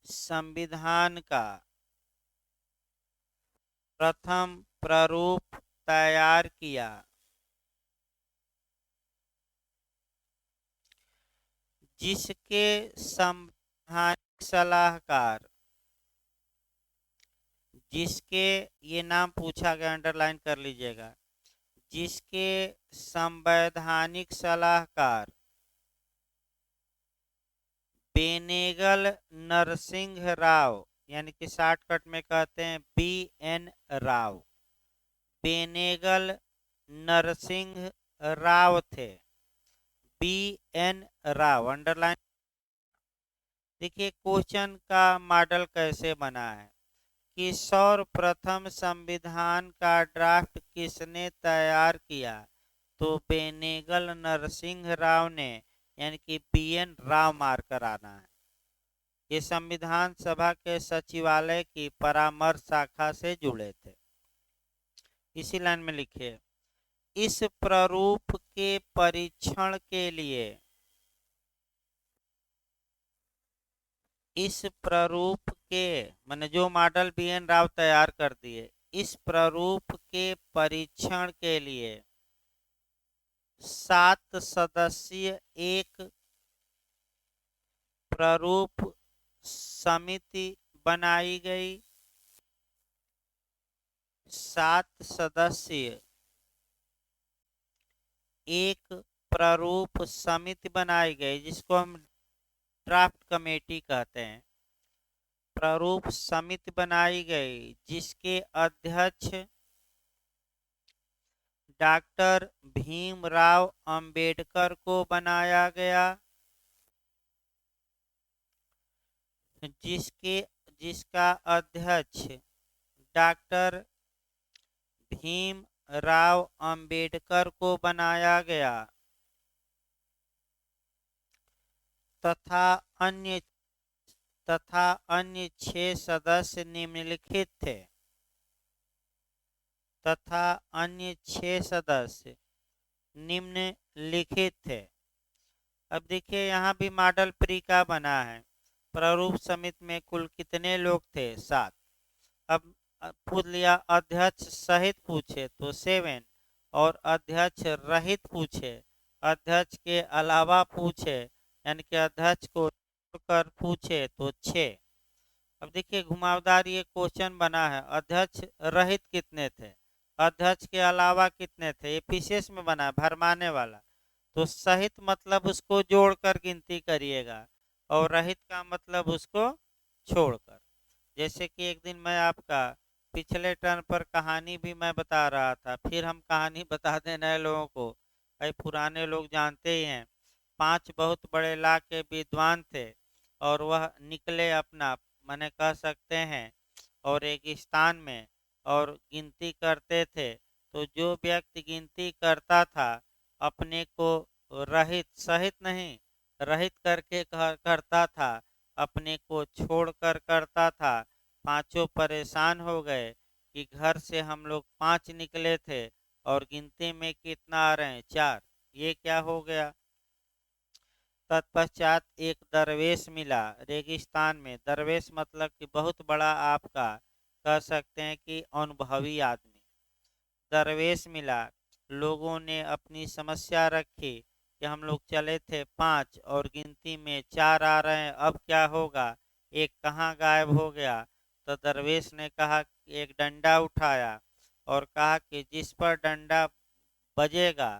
[SPEAKER 1] संविधान का प्रथम प्रारूप तैयार किया, जिसके संवैधानिक सलाहकार, जिसके, ये नाम पूछा गया, अंडरलाइन कर लीजिएगा, जिसके संवैधानिक सलाहकार बेनेगल नरसिंह राव, यानी कि शॉर्टकट में कहते हैं BN राव, बेनेगल नरसिंह राव थे, BN राव, अंडरलाइन। देखिए, क्वेश्चन का मॉडल कैसे बना है कि सर्वप्रथम संविधान का ड्राफ्ट किसने तैयार किया, तो बेनेगल नरसिंह राव ने, यानी कि BN राव मारकर आना है। ये संविधान सभा के सचिवालय की परामर्श शाखा से जुड़े थे। इसी लाइन में लिखिए, इस प्रारूप के परीक्षण के लिए, इस प्रारूप के, माने जो मॉडल BN राव तैयार कर दिए, इस प्रारूप के परीक्षण के लिए 7 सदस्यीय एक प्रारूप समिति बनाई गई। 7 सदस्यीय एक प्रारूप समिति बनाई गई, जिसको हम ड्राफ्ट कमेटी कहते हैं। प्रारूप समिति बनाई गई, जिसके अध्यक्ष डॉक्टर भीमराव अंबेडकर को बनाया गया, जिसके जिसका अध्यक्ष डॉक्टर भीमराव अंबेडकर को बनाया गया तथा अन्य तथा अन्य 6 सदस्य निम्नलिखित थे तथा अन्य 6 सदस्य निम्नलिखित थे। अब देखिए यहाँ भी मॉडल प्री का बना है। प्रारूप समिति में कुल कितने लोग थे? 7। अब पूछ लिया अध्यक्ष सहित पूछे तो 7 और अध्यक्ष रहित पूछे, अध्यक्ष के अलावा पूछे यानी कि अध्यक्ष को कर पूछे तो 6। अब देखिए घुमावदार ये क्वेश्चन बना है, अध्यक्ष रहित कितने थे, अध्यक्ष के अलावा कितने थे, ये विशेष में बना है भरमाने वाला। तो सहित मतलब उसको जोड़कर गिनती करिएगा और रहित का मतलब उसको छोड़कर। जैसे कि एक दिन मैं आपका पिछले टर्न पर कहानी भी मैं बता रहा था, फिर हम कहानी बता दें नए लोगों को, भाई पुराने लोग जानते ही हैं। 5 बहुत बड़े लाख के विद्वान थे और वह निकले अपना माने कह सकते हैं और रेगिस्तान में और गिनती करते थे। तो जो व्यक्ति गिनती करता था अपने को रहित सहित नहीं रहित करके करता था, अपने को छोड़कर करता था। पांचों परेशान हो गए कि घर से हम लोग 5 निकले थे और गिनती में कितना आ रहे हैं 4, ये क्या हो गया। तत्पश्चात एक दरवेश मिला रेगिस्तान में। दरवेश मतलब कि बहुत बड़ा आपका कह सकते हैं कि अनुभवी आदमी। दरवेश मिला, लोगों ने अपनी समस्या रखी कि हम लोग चले थे 5 और गिनती में 4 आ रहे हैं, अब क्या होगा, एक कहाँ गायब हो गया। तो दरवेश ने कहा कि एक डंडा उठाया और कहा कि जिस पर डंडा बजेगा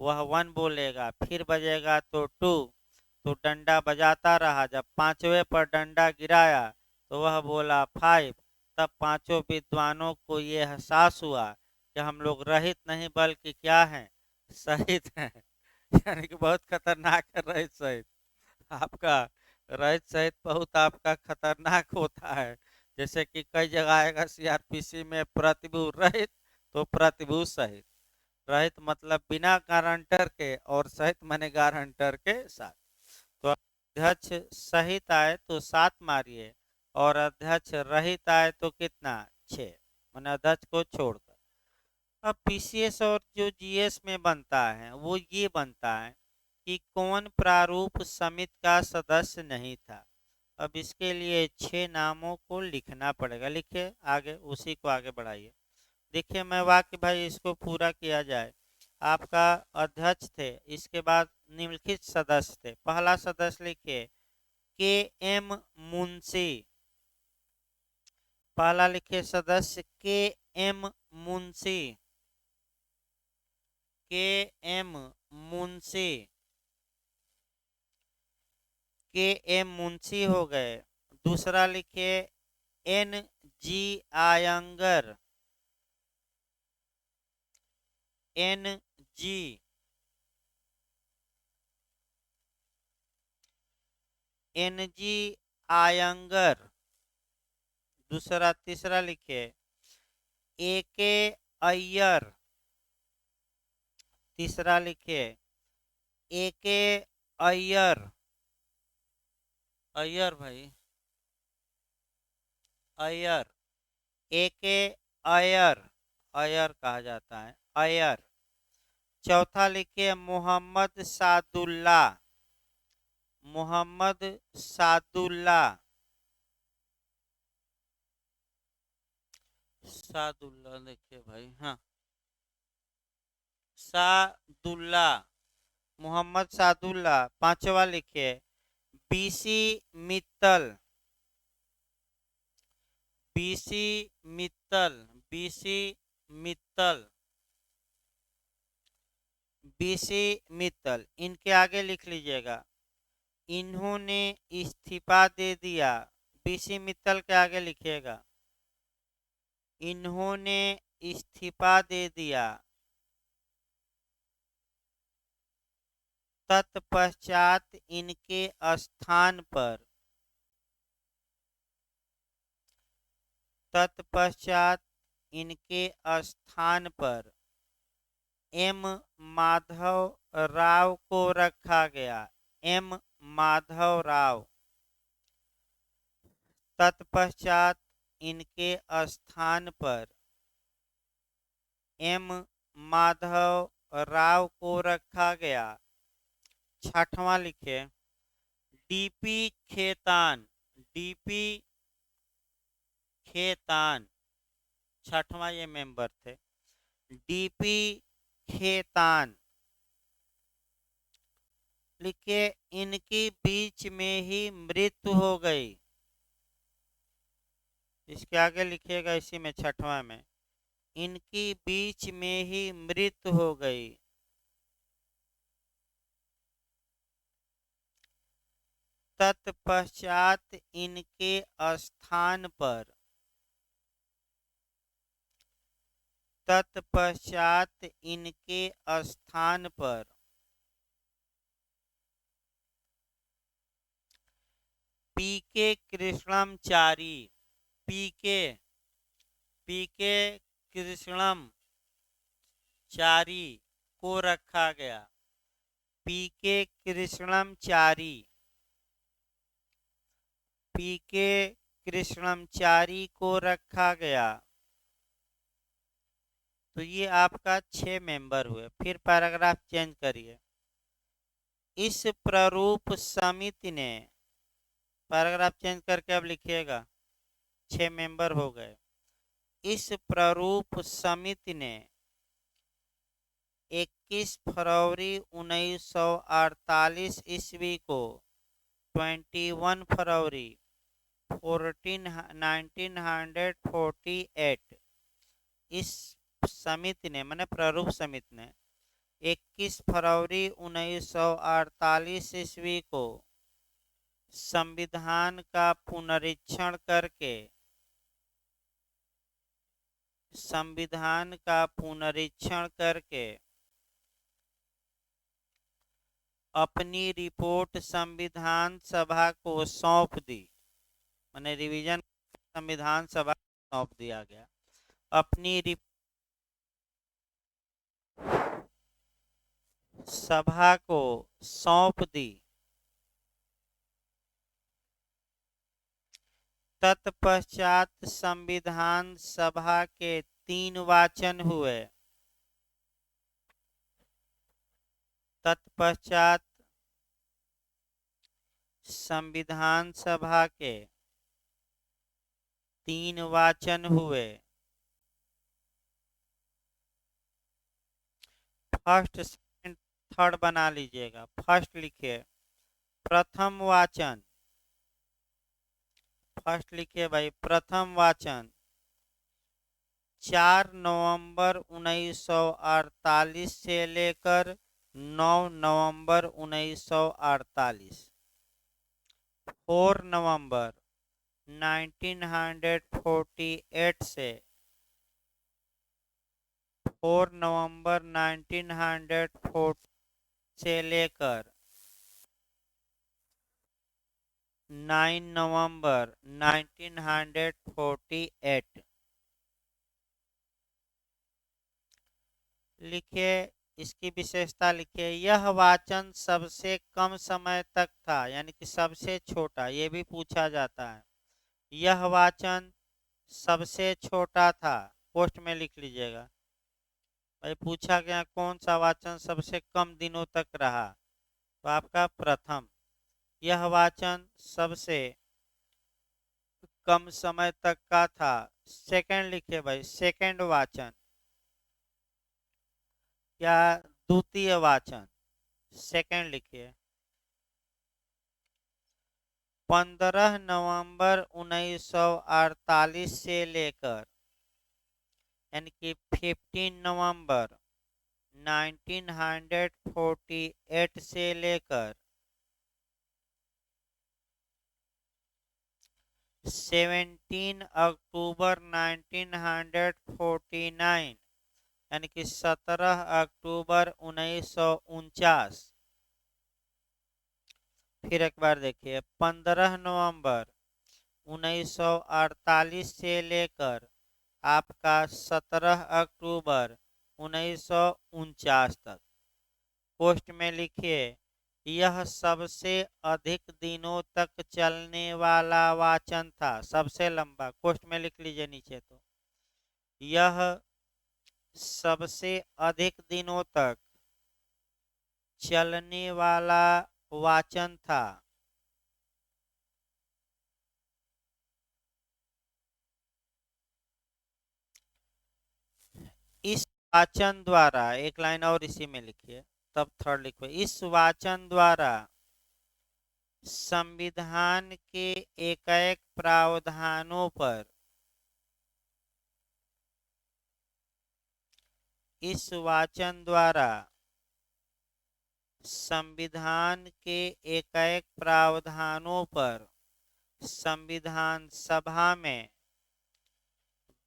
[SPEAKER 1] वह 1 बोलेगा, फिर बजेगा तो 2। तो डंडा बजाता रहा, जब 5वें पर डंडा गिराया तो वह बोला 5। तब पांचों विद्वानों को ये एहसास हुआ कि हम लोग रहित नहीं बल्कि क्या हैं, सहित हैं। यानी कि बहुत खतरनाक है रहित सहित आपका। रहित सहित बहुत आपका खतरनाक होता है। जैसे कि कई जगह आएगा सीआरपीसी में प्रतिभू रहित तो प्रतिभू सहित। रहित मतलब बिना गारंटर के और सहित माने गारंटर के साथ। तो अध्यक्ष सहित आए तो 7 मारिए और अध्यक्ष रहित आए तो कितना 6, माने अध्यक्ष को छोड़कर। अब पीसीएस और जो जीएस में बनता है वो ये बनता है कि कौन प्रारूप समिति का सदस्य नहीं था। अब इसके लिए 6 नामों को लिखना पड़ेगा। लिखिए आगे, उसी को आगे बढ़ाइए। देखिए मैं वाक्य भाई इसको पूरा किया जाए। आपका अध्यक्ष थे, इसके बाद निम्नलिखित सदस्य थे। पहला सदस्य लिखिए के एम मुंशी। पहला लिखिए सदस्य के एम मुंशी। के एम मुंशी, के एम मुंशी हो गए। दूसरा लिखिए N G Ayyangar. N G N G Ayyangar. दूसरा तीसरा लिखिए ए के अय्यर। तीसरा लिखिए ए के अय्यर। अय्यर भाई, अय्यर, ए के अय्यर, अय्यर कहा जाता है, अय्यर। चौथा लिखिए मोहम्मद सादुल्ला। मोहम्मद सादुल्ला। सादुल्ला लिखिए भाई, हाँ सादुल्ला, मोहम्मद सादुल्ला। पांचवा लिखिए BC Mittal. BC Mittal, BC Mittal, BC Mittal. इनके आगे लिख लीजिएगा इन्होंने इस्तीफा दे दिया। बीसी मित्तल के आगे लिखिएगा इन्होंने इस्तीफा दे दिया। तत्पश्चात इनके स्थान पर एम माधव राव को रखा गया। एम माधव राव। तत्पश्चात इनके स्थान पर एम माधव राव को रखा गया। छठवां लिखे डीपी खेतान। डीपी खेतान छठवां ये मेंबर थे। डीपी खेतान लिखे इनकी बीच में ही मृत्यु हो गई। इसके आगे लिखिएगा इसी में छठवां में, इनकी बीच में ही मृत्यु हो गई। तत्पश्चात इनके स्थान पर पीके कृष्णमचारी। पीके कृष्णमचारी को रखा गया। पीके कृष्णमचारी को रखा गया। तो ये आपका 6 मेंबर हुए। फिर पैराग्राफ चेंज करिए। इस प्रारूप समिति ने, पैराग्राफ चेंज करके अब लिखिएगा 6 मेंबर हो गए। इस प्रारूप समिति ने 21 फरवरी 1948 ईस्वी को 21 फरवरी 1948 इस समिति ने, माने प्रारूप समिति ने 21 फरवरी 1948 ईस्वी को संविधान का पुनरीक्षण करके अपनी रिपोर्ट संविधान सभा को सौंप दी। माने रिवीजन संविधान सभा को सौंप दिया गया। अपनी सभा को सौंप दी। तत्पश्चात संविधान सभा के 3 वाचन हुए। तत्पश्चात संविधान सभा के 3 वाचन हुए। फर्स्ट, सेकंड, थर्ड बना लीजिएगा। फर्स्ट लिखिए प्रथम वाचन। फर्स्ट लिखिए भाई प्रथम वाचन 4 नवंबर 1948 से लेकर 9 नवंबर 1948। 4 नवंबर 1948 से 4 नवंबर 1940 से लेकर 9 नवंबर 1948। लिखिए इसकी विशेषता लिखिए। यह वाचन सबसे कम समय तक था, यानी कि सबसे छोटा, ये भी पूछा जाता है। यह वाचन सबसे छोटा था, पोस्ट में लिख लीजिएगा भाई। पूछा गया कौन सा वाचन सबसे कम दिनों तक रहा, तो आपका प्रथम। यह वाचन सबसे कम समय तक का था। सेकंड लिखिए भाई, सेकंड वाचन या द्वितीय वाचन, सेकंड लिखिए 15 नवंबर 1948 से लेकर, यानी कि 15 नवंबर 1948 से लेकर 17 अक्टूबर 1949, यानी कि 17 अक्टूबर 1949 फिर एक बार देखिए, 15 नवंबर 1948 से लेकर आपका 17 अक्टूबर 1949 तक। पोस्ट में लिखिए, यह सबसे अधिक दिनों तक चलने वाला वाचन था। सबसे लंबा पोस्ट में लिख लीजिए नीचे। तो यह सबसे अधिक दिनों तक चलने वाला वाचन था। इस वाचन द्वारा, एक लाइन और इसी में लिखिए, तब थर्ड लिखिए, इस वाचन द्वारा संविधान के एक प्रावधानों पर, इस वाचन द्वारा संविधान के एक प्रावधानों पर संविधान सभा में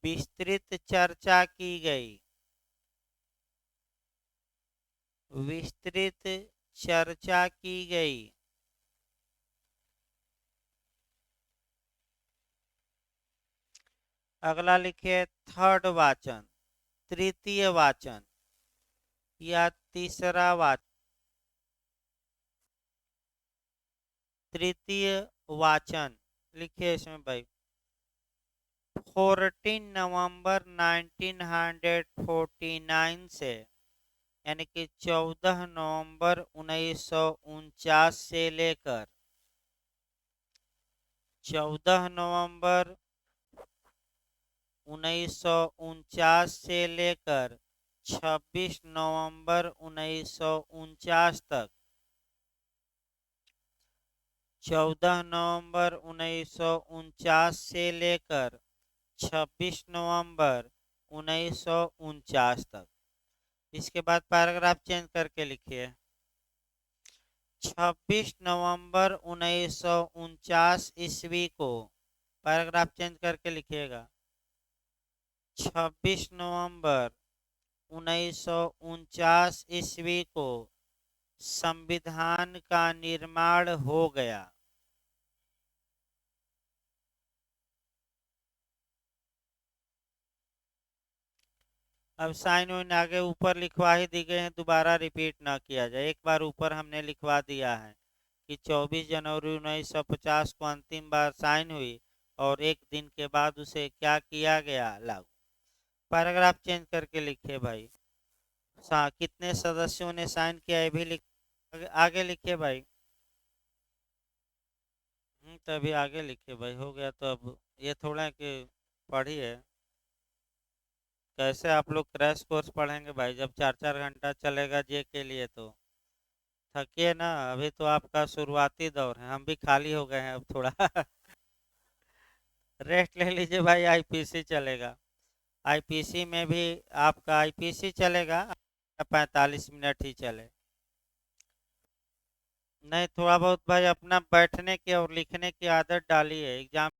[SPEAKER 1] विस्तृत चर्चा की गई। विस्तृत चर्चा की गई। अगला लिखिए, थर्ड वाचन, तृतीय वाचन या तीसरा वाचन। तृतीय वाचन लिखिए इसमें भाई, 14 नवंबर 1949 से, यानी कि 14 नवंबर 1949 से लेकर 14 नवंबर 1949 से लेकर 26 नवंबर 1949 तक। 14 नवंबर 1949 से लेकर 26 नवंबर 1949 तक। इसके बाद पैराग्राफ चेंज करके लिखिए, 26 नवंबर 1949 ईस्वी को, पैराग्राफ चेंज करके लिखिएगा, 26 नवंबर 1949 ईस्वी को संविधान का निर्माण हो गया। अब साइन वाइन आगे ऊपर लिखवा ही दी गए हैं, दोबारा रिपीट ना किया जाए। एक बार ऊपर हमने लिखवा दिया है कि 24 जनवरी 1950 को अंतिम बार साइन हुई और एक दिन के बाद उसे क्या किया गया, लागू। पैराग्राफ चेंज करके लिखिए भाई, कितने सदस्यों ने साइन किया ये भी लिख, आगे लिखिए भाई। तभी आगे लिखिए भाई, हो गया। तो अब ये थोड़ा कि पढ़िए, कैसे आप लोग क्रैश कोर्स पढ़ेंगे भाई जब 4-4 घंटा चलेगा जे के लिए। तो थकिए ना, अभी तो आपका शुरुआती दौर है, हम भी खाली हो गए हैं अब थोड़ा। रेस्ट ले लीजिए भाई, आईपीसी चलेगा। आईपीसी में भी आपका आईपीसी चलेगा, 45 मिनट ही चले। नहीं, थोड़ा बहुत भाई अपना बैठने की और लिखने की आदत डालिए। एग्जाम